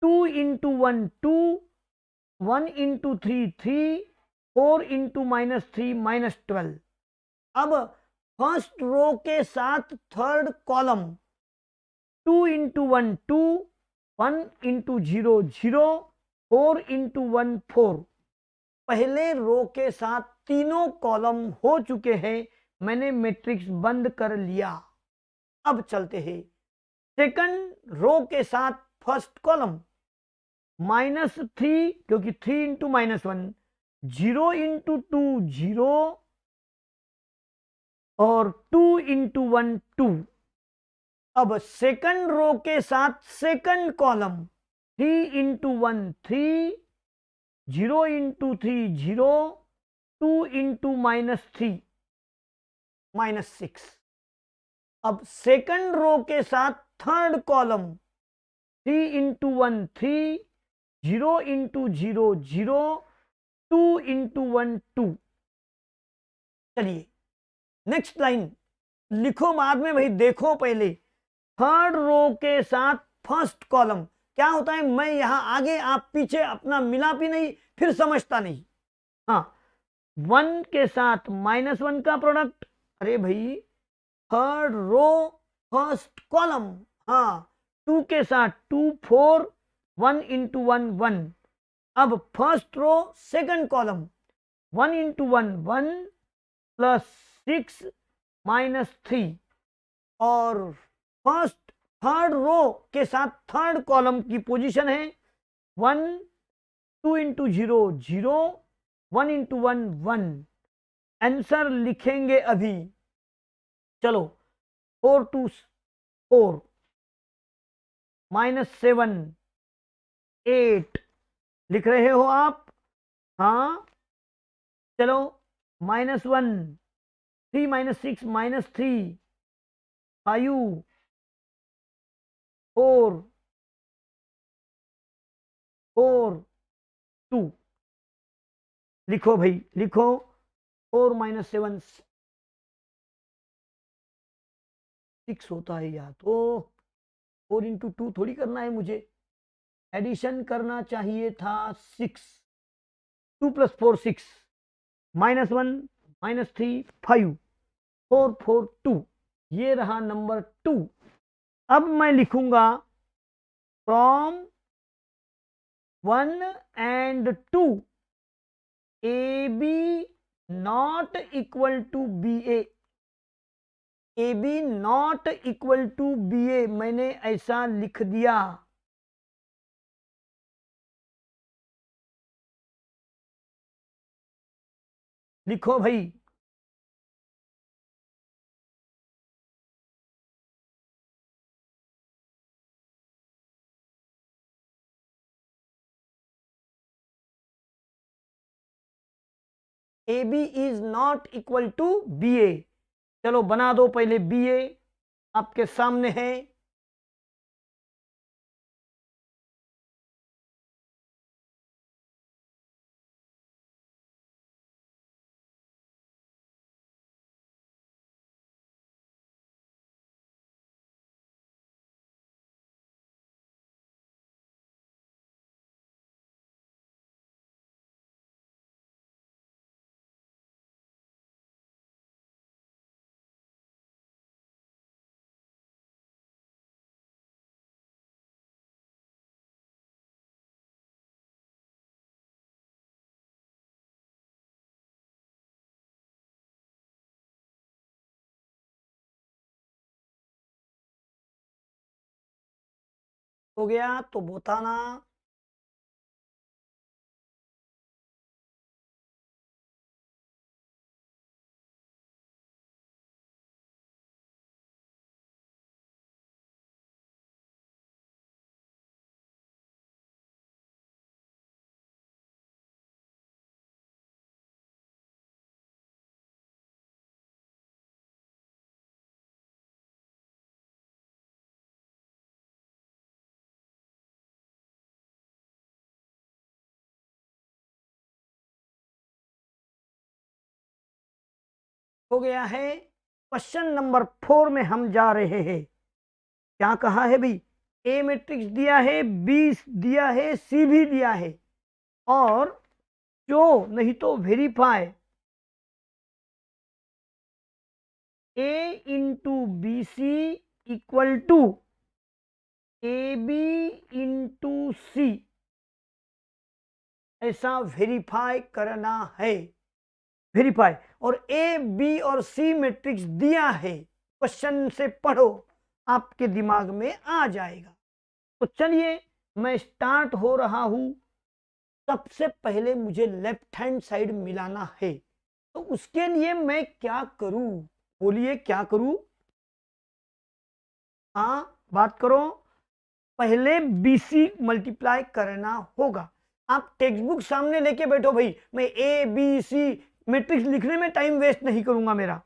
2 into 1 2, 1 into 3 3, 4 into -3 -12। अब फर्स्ट रो के साथ third column, 2 into 1 2, 1 into 0 0, 4 into 1 4। पहले रो के साथ तीनों कॉलम हो चुके हैं, मैंने मैट्रिक्स बंद कर लिया। अब चलते हैं सेकंड रो के साथ फर्स्ट कॉलम, -3, क्योंकि 3 इंटू -1, 0 इंटू 2 0, और 2 इंटू 1 2। अब सेकंड रो के साथ second column, 3 into 1 3, 0 into 3 0, 2 into -3 -6। अब सेकंड रो के साथ third column, 3 into 1 3, 0 into 0 0, 2 into 1 2। चलिए नेक्स्ट लाइन लिखो बाद में भाई, देखो पहले थर्ड रो के साथ फर्स्ट कॉलम। क्या होता है, मैं यहां आगे आप पीछे, अपना मिलाप ही नहीं, फिर समझता नहीं। हाँ, 1 के साथ -1 का प्रोडक्ट, अरे भाई थर्ड रो फर्स्ट कॉलम। हाँ, 2 के साथ 2 4, 1 इंटू 1 1। अब first row second column, 1 into 1 1, +6 -3, और फर्स्ट थर्ड रो के साथ थर्ड कॉलम की पोजीशन है 1, 2 इंटू 0 0, 1 इंटू 1 1। आंसर लिखेंगे अभी। चलो, 4 2 4, -7 8, लिख रहे हो आप? हाँ, चलो, -1, 3 -6 -3, 5 4 4 2। लिखो भाई, लिखो। 4 -7 6 होता है यार, तो 4 इंटू 2 थोड़ी करना है मुझे, एडिशन करना चाहिए था 6। 2 + 4 6, -1 -3 5, 4 4 2। ये रहा नंबर 2। अब मैं लिखूंगा from 1 and 2 A B not equal to B A. A B not equal to B A, मैंने ऐसा लिख दिया। लिखो भाई। A B is not equal to B A. चलो बना दो पहले बी ए, आपके सामने है। हो गया तो बताना। हो गया है। क्वेश्चन नंबर 4 में हम जा रहे हैं। क्या कहा है भाई? ए मैट्रिक्स दिया है, बी दिया है, सी भी दिया है, और जो नहीं तो verify A into B C equal to A B into C, ऐसा वेरीफाई करना है। वेरीफाई, और ए बी और सी मैट्रिक्स दिया है, क्वेश्चन से पढ़ो, आपके दिमाग में आ जाएगा। तो चलिए मैं स्टार्ट हो रहा हूं। सबसे पहले मुझे लेफ्ट हैंड साइड मिलाना है, तो उसके लिए मैं क्या करूं? बोलिए क्या करूं? हाँ बात करो। पहले बीसी मल्टीप्लाई करना होगा। आप टेक्स्ट बुक सामने लेके बैठो भाई, मैं ए बी सी मैट्रिक्स लिखने में टाइम वेस्ट नहीं करूंगा मेरा।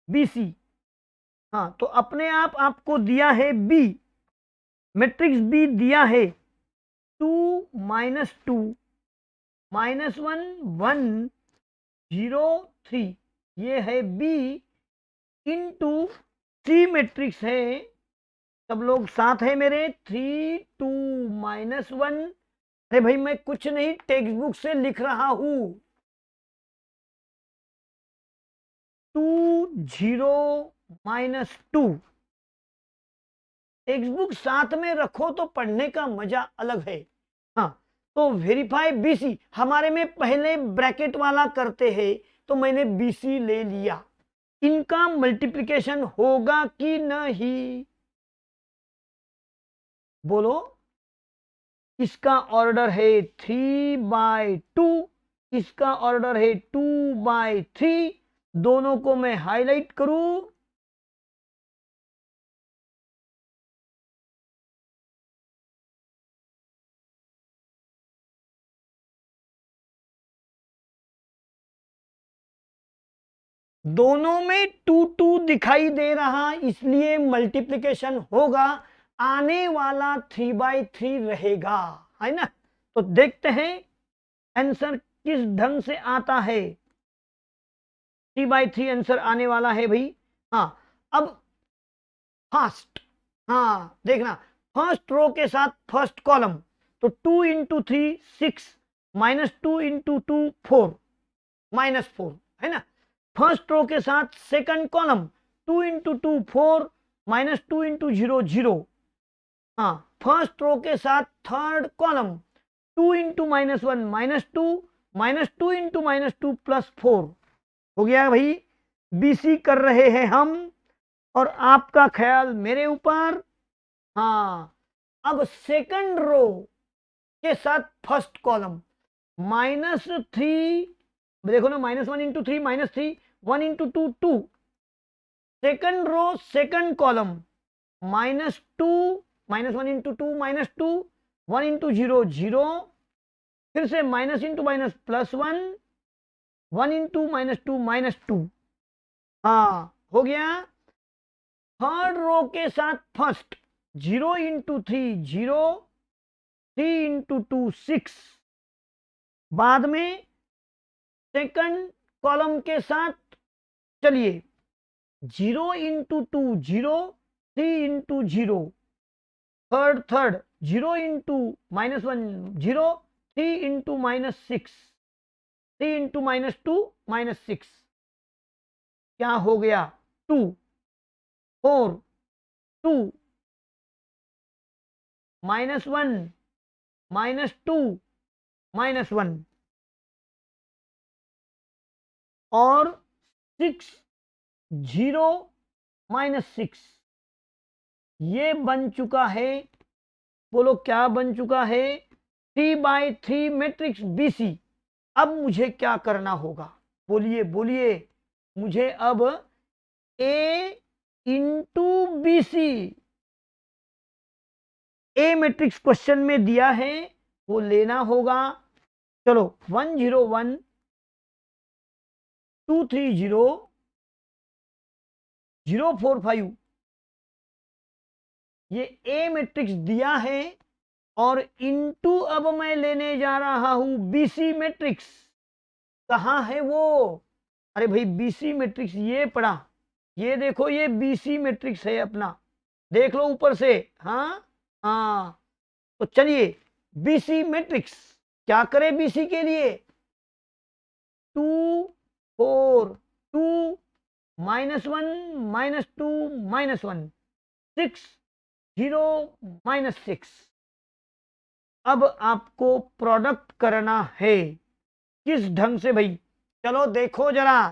बीसी, हाँ तो अपने आप आपको दिया है बी, मैट्रिक्स बी दिया है 2 -2 -1 1 0 3, ये है बी इंटू सी मैट्रिक्स है। सब लोग साथ है मेरे, 3 2 -1। अरे भाई मैं कुछ नहीं, टेक्स्ट बुक से लिख रहा हूं। 2 0 -2, टेक्स्ट बुक साथ में रखो तो पढ़ने का मजा अलग है। हाँ तो वेरीफाई बीसी, हमारे में पहले ब्रैकेट वाला करते हैं, तो मैंने बीसी ले लिया। इनका मल्टीप्लिकेशन होगा कि नहीं? बोलो। इसका ऑर्डर है 3/2, इसका ऑर्डर है 2/3। दोनों को मैं हाईलाइट करूं। दोनों में 2 2 दिखाई दे रहा, इसलिए मल्टीप्लिकेशन होगा। आने वाला 3/3 रहेगा, है ना? तो देखते हैं आंसर किस ढंग से आता है। 3/3 आंसर आने वाला है भाई। हाँ अब फर्स्ट, हाँ देखना, फर्स्ट रो के साथ फर्स्ट कॉलम, तो 2 इंटू 3 6 -2 इंटू 2 4 -4, है ना? फर्स्ट रो के साथ सेकंड कॉलम, 2 इंटू 2 4 -2 इंटू 0 0। हाँ फर्स्ट रो के साथ थर्ड कॉलम, 2 इंटू -1 -2 -2 इंटू -2 +4। हो गया भाई, बीसी कर रहे हैं हम, और आपका ख्याल मेरे ऊपर। हाँ अब सेकंड रो के साथ फर्स्ट कॉलम, -3, देखो ना, -1 into 3 -3, 1 into 2 2। Second row second column, -2 -1 into 2 -2, 1 into 0 0, फिर से माइनस इंटू माइनस +1, 1 इंटू -2 -2। हाँ हो गया। थर्ड रो के साथ फर्स्ट, 0 इंटू 3 0, 3 इंटू 2 6। बाद में सेकंड कॉलम के साथ, चलिए 0 into 2 0, 3 into 0। Third 0 into -1 0, 3 into -6, 3 into -2 -6। क्या हो गया? 2 4 2 -1 -2 -1 और 6 0 -6, ये बन चुका है बोलो क्या बन चुका है, 3/3 मैट्रिक्स BC। अब मुझे क्या करना होगा, बोलिए बोलिए, मुझे अब A into BC, A matrix question में दिया है वो लेना होगा। चलो 101 230 045 ये ए मैट्रिक्स दिया है और इनटू अब मैं लेने जा रहा हूं बीसी मैट्रिक्स। कहां है वो, अरे भाई बीसी मैट्रिक्स ये पड़ा, ये देखो ये बीसी मैट्रिक्स है अपना, देख लो ऊपर से। हाँ हाँ, तो चलिए बीसी मैट्रिक्स क्या करें बीसी के लिए, 2 4 2 -1 -2 -1 6 0 -6। अब आपको प्रोडक्ट करना है किस ढंग से भाई, चलो देखो जरा,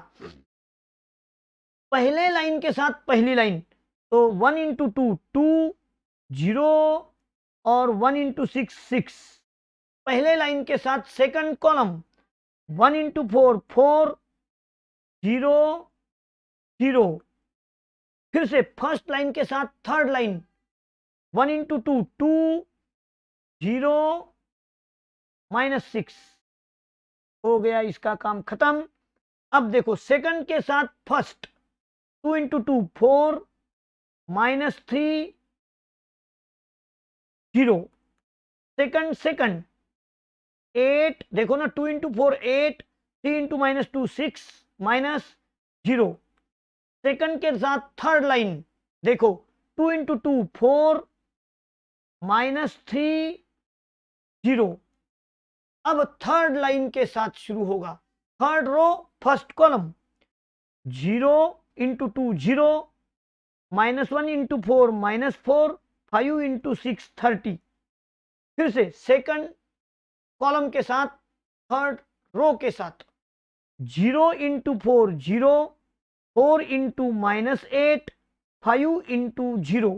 पहले लाइन के साथ पहली लाइन, तो 1 × 2 2 0 और 1 × 6 6, पहले लाइन के साथ सेकंड कॉलम 1 × 4 4 0 0, फिर से फर्स्ट लाइन के साथ थर्ड लाइन 1 × 2 2 0 -6, हो गया इसका काम खत्म। अब देखो सेकंड के साथ फर्स्ट 2 × 2 4 -3 0, सेकंड सेकंड 8, देखो ना 2 × 4 8, 3 × -2 6 -0, सेकंड के साथ थर्ड लाइन देखो 2 × 2 4 -3 0। अब थर्ड लाइन के साथ शुरू होगा, थर्ड रो फर्स्ट कॉलम 0 × 2 0 -1 × 4 -4 5 × 6 30, फिर से सेकंड कॉलम के साथ थर्ड रो के साथ 0 × 4 0 4 × -8 5 × 0।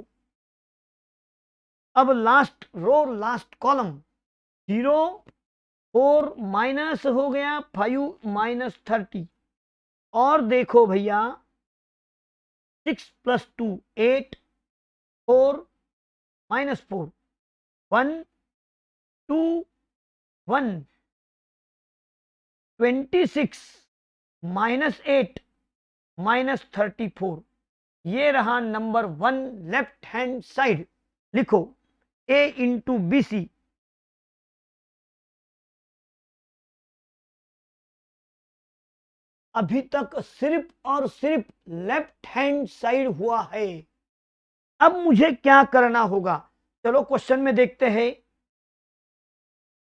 अब last row last column 0 4 minus हो गया 5 -30, और देखो भैया 6 + 2 8 4 -4 1 2 1 26 -8 -34, ये रहा नंबर 1 लेफ्ट हैंड साइड। लिखो A × BC, अभी तक सिर्फ और सिर्फ लेफ्ट हैंड साइड हुआ है। अब मुझे क्या करना होगा, चलो क्वेश्चन में देखते हैं।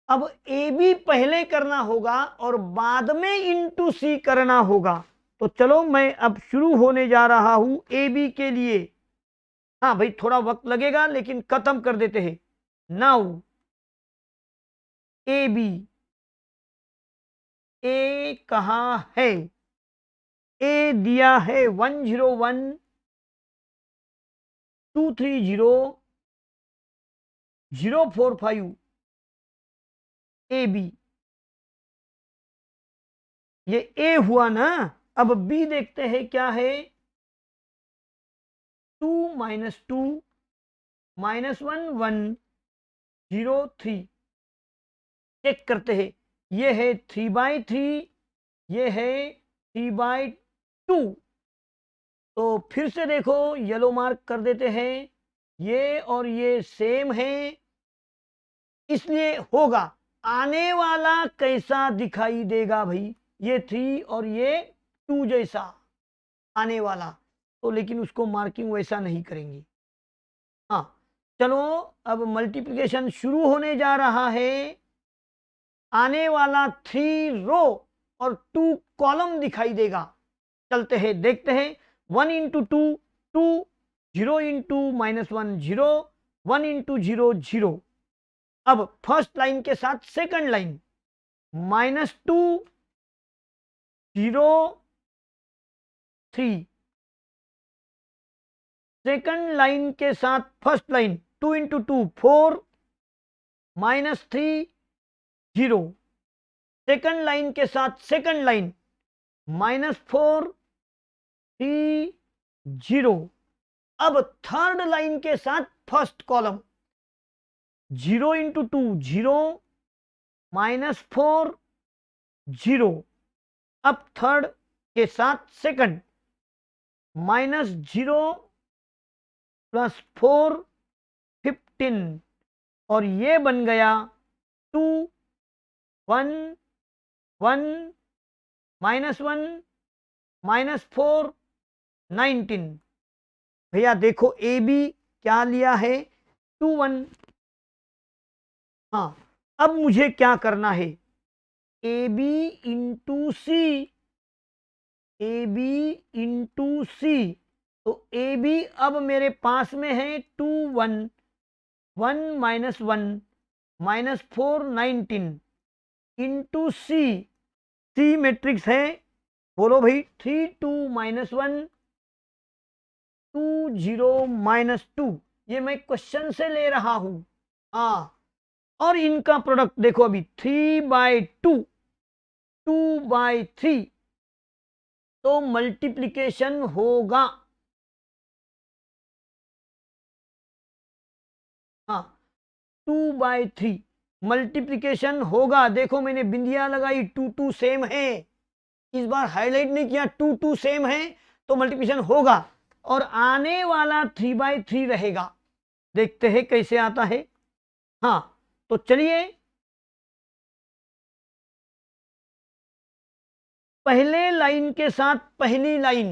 अब ए बी पहले करना होगा और बाद में इंटू सी करना होगा, तो चलो मैं अब शुरू होने जा रहा हूं ए बी के लिए। हाँ भाई थोड़ा वक्त लगेगा लेकिन खत्म कर देते हैं। नाउ ए बी, ए कहां है, ए दिया है 101 230 045 ए बी, ये ए हुआ ना। अब बी देखते हैं क्या है, 2 - 2 -1 1 0 3, चेक करते हैं, ये है 3/3, ये है 3/2, तो फिर से देखो येलो मार्क कर देते हैं, ये और ये सेम है, इसलिए होगा आने वाला कैसा दिखाई देगा भाई, ये 3 और ये 2 जैसा आने वाला, तो लेकिन उसको मार्किंग वैसा नहीं करेंगे। हाँ चलो अब मल्टीप्लिकेशन शुरू होने जा रहा है, आने वाला 3 रो और 2 कॉलम दिखाई देगा। चलते हैं देखते हैं, 1 × 2 2 0 × -1 0 1 × 0 0। अब फर्स्ट लाइन के साथ सेकंड लाइन -2 0 3, सेकंड लाइन के साथ फर्स्ट लाइन 2 × 2 4 -3 0, सेकंड लाइन के साथ सेकंड लाइन -4 3 0। अब थर्ड लाइन के साथ फर्स्ट कॉलम 0 इंटू 2 0 -4 0। अब थर्ड के साथ सेकंड -0 +4 15, और ये बन गया 2 1 1 -1 -4 19। भैया देखो ए बी क्या लिया है 2 1। हाँ, अब मुझे क्या करना है, A B into C, A B into C. तो ए बी अब मेरे पास में है 2 1 1 -1 -4 19 इंटू सी। सी मैट्रिक्स है, बोलो भाई 3 2 -1 2 0 -2। ये मैं क्वेश्चन से ले रहा हूं। हाँ, और इनका प्रोडक्ट देखो अभी 3/2 2/3, तो मल्टीप्लिकेशन होगा। हाँ, 2/3 मल्टीप्लिकेशन होगा। देखो मैंने बिंदिया लगाई, 2 2 सेम है, इस बार हाईलाइट नहीं किया, 2 2 सेम है तो मल्टीप्लिकेशन होगा, और आने वाला 3/3 रहेगा। देखते हैं कैसे आता है। हाँ, तो चलिए पहले लाइन के साथ पहली लाइन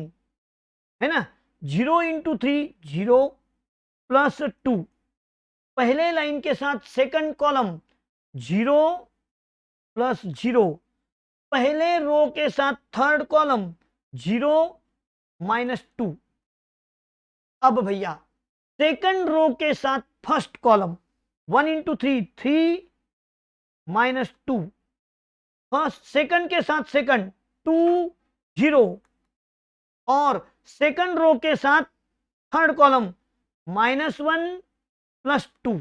है ना, 0 इंटू 3 0 +2। पहले लाइन के साथ सेकंड कॉलम 0 +0। पहले रो के साथ थर्ड कॉलम 0 -2। अब भैया सेकंड रो के साथ first column 1 into 3 3 -2। First second के साथ सेकंड 2 0, और सेकंड रो के साथ थर्ड कॉलम -1 +2।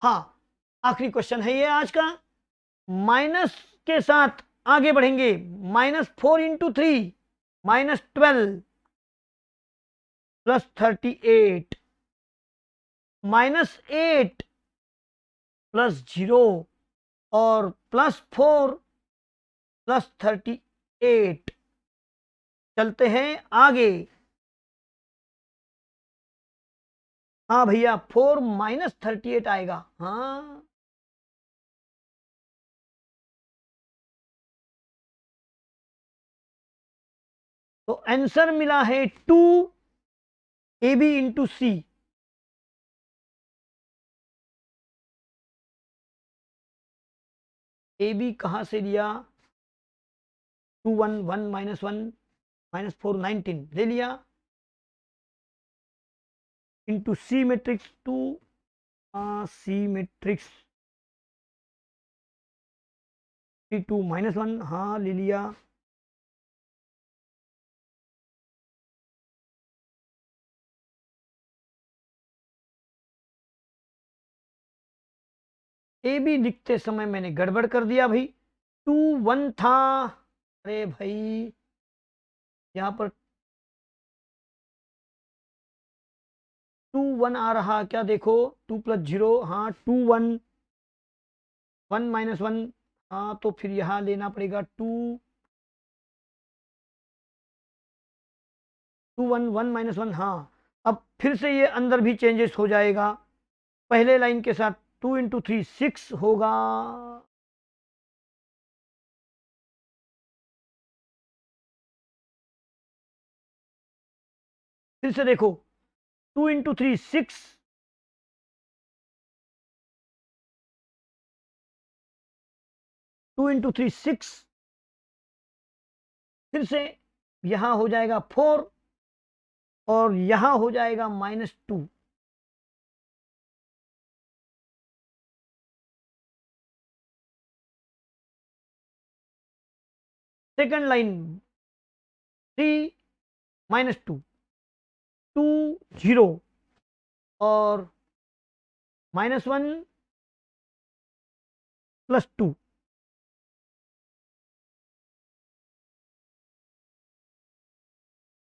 हाँ, आखिरी क्वेश्चन है ये आज का। माइनस के साथ आगे बढ़ेंगे, -4 इंटू 3 -12 +38 -8 +0 और +4 +38। चलते हैं आगे। हाँ भैया 4 -38 आएगा। हाँ, तो आंसर मिला है 2 A B into C. A B कहां से लिया, 2 1 1 -1 -4 19 ले लिया, into C matrix 2 C matrix 2 -1, हाँ ले लिया। ए बी लिखते समय मैंने गड़बड़ कर दिया भाई, 2 1 था। अरे भाई यहाँ पर 2 1 आ रहा क्या, देखो 2 +0, हाँ 2 1 1 -1, हाँ तो फिर यहाँ लेना पड़ेगा 2 2 1 1 -1। हाँ, अब फिर से ये अंदर भी चेंजेस हो जाएगा। पहले लाइन के साथ 2 इंटू 3 6 होगा। फिर से देखो 2 इंटू 3 6, 2 इंटू 3 6, फिर से यहां हो जाएगा 4, और यहां हो जाएगा -2। सेकंड लाइन 3 -2 2 0 और -1 प्लस 2।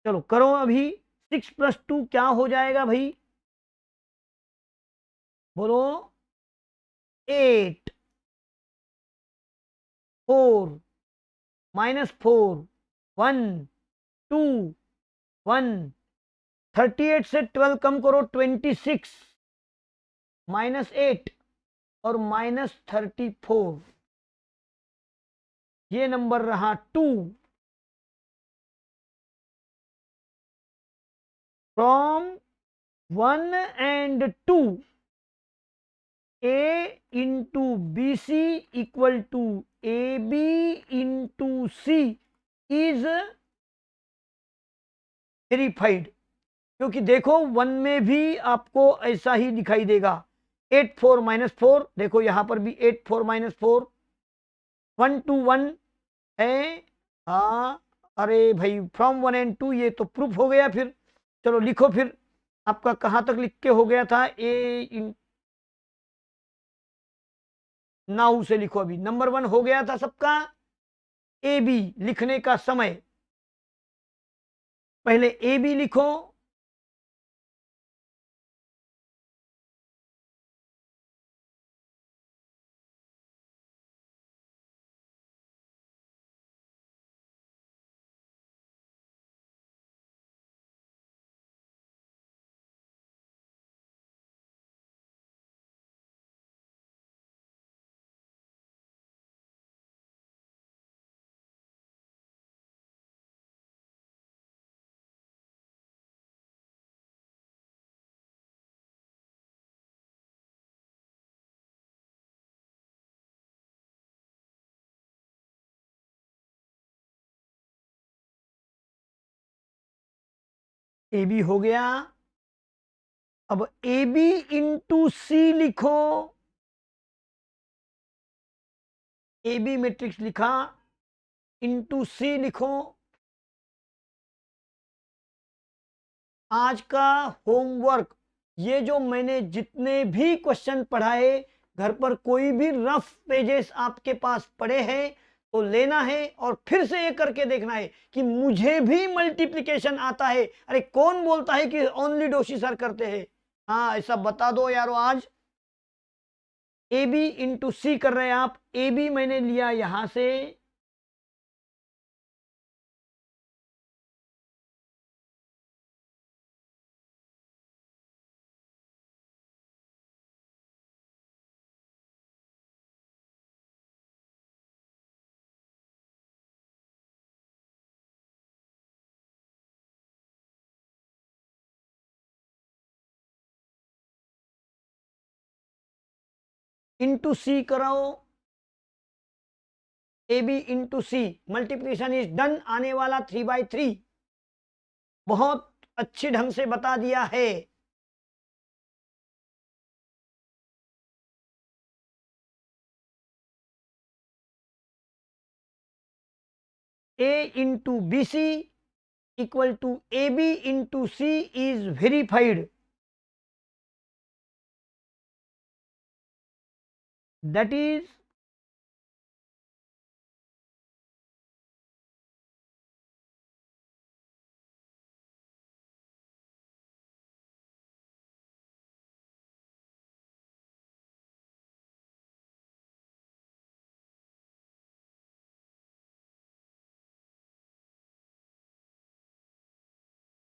चलो करो अभी। 6 प्लस 2 क्या हो जाएगा भाई? बोलो। 8। 4 -4 1 2 1। 38 से 12 कम करो, 26 -8 और -34। ये नंबर रहा 2। From 1 and 2 A into B C equal to A B into C is verified. क्योंकि देखो 1 में भी आपको ऐसा ही दिखाई देगा। 8 4 -4, देखो यहां पर भी 8 4 -4। 1 2 1 है। हाँ, अरे भाई फ्रॉम 1 एंड 2 ये तो प्रूफ हो गया फिर। चलो लिखो फिर। आपका कहां तक लिख के हो गया था? नाउ से लिखो। अभी नंबर 1 हो गया था सबका। ए बी लिखने का समय, पहले ए बी लिखो। ए बी हो गया। अब ए बी इंटू सी लिखो। ए बी मैट्रिक्स लिखा, इंटू सी लिखो। आज का होमवर्क, ये जो मैंने जितने भी क्वेश्चन पढ़ाए, घर पर कोई भी रफ पेजेस आपके पास पड़े हैं तो लेना है और फिर से ये करके देखना है कि मुझे भी मल्टीप्लिकेशन आता है। अरे कौन बोलता है कि ओनली डोशी सर करते हैं? हाँ, ऐसा बता दो यारो। आज ए बी इंटू सी कर रहे हैं आप। ए बी मैंने लिया यहां से, इंटू सी कराओ। A B into C, multiplication is done. आने वाला 3/3 बहुत अच्छी ढंग से बता दिया है। A into B C equal to A B into C is verified. That is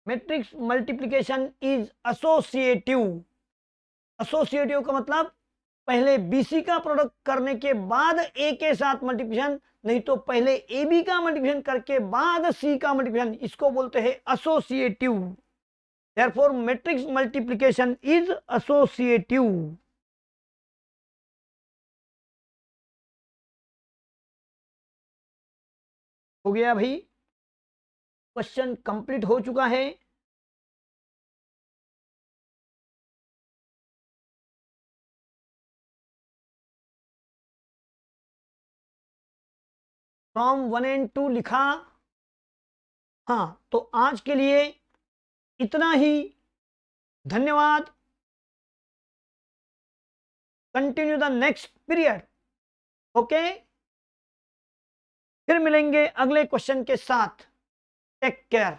matrix multiplication is associative. Associative का मतलब पहले बीसी का प्रोडक्ट करने के बाद ए के साथ मल्टीप्लिकेशन, नहीं तो पहले ए बी का मल्टीप्लिकेशन करके बाद सी का मल्टीप्लिकेशन, इसको बोलते हैं associative. Therefore matrix multiplication is associative. हो गया भाई, क्वेश्चन कंप्लीट हो चुका है। फ्रॉम 1 एंड 2 लिखा। हाँ, तो आज के लिए इतना ही। धन्यवाद। Continue the next period. Okay, फिर मिलेंगे अगले क्वेश्चन के साथ। Take care.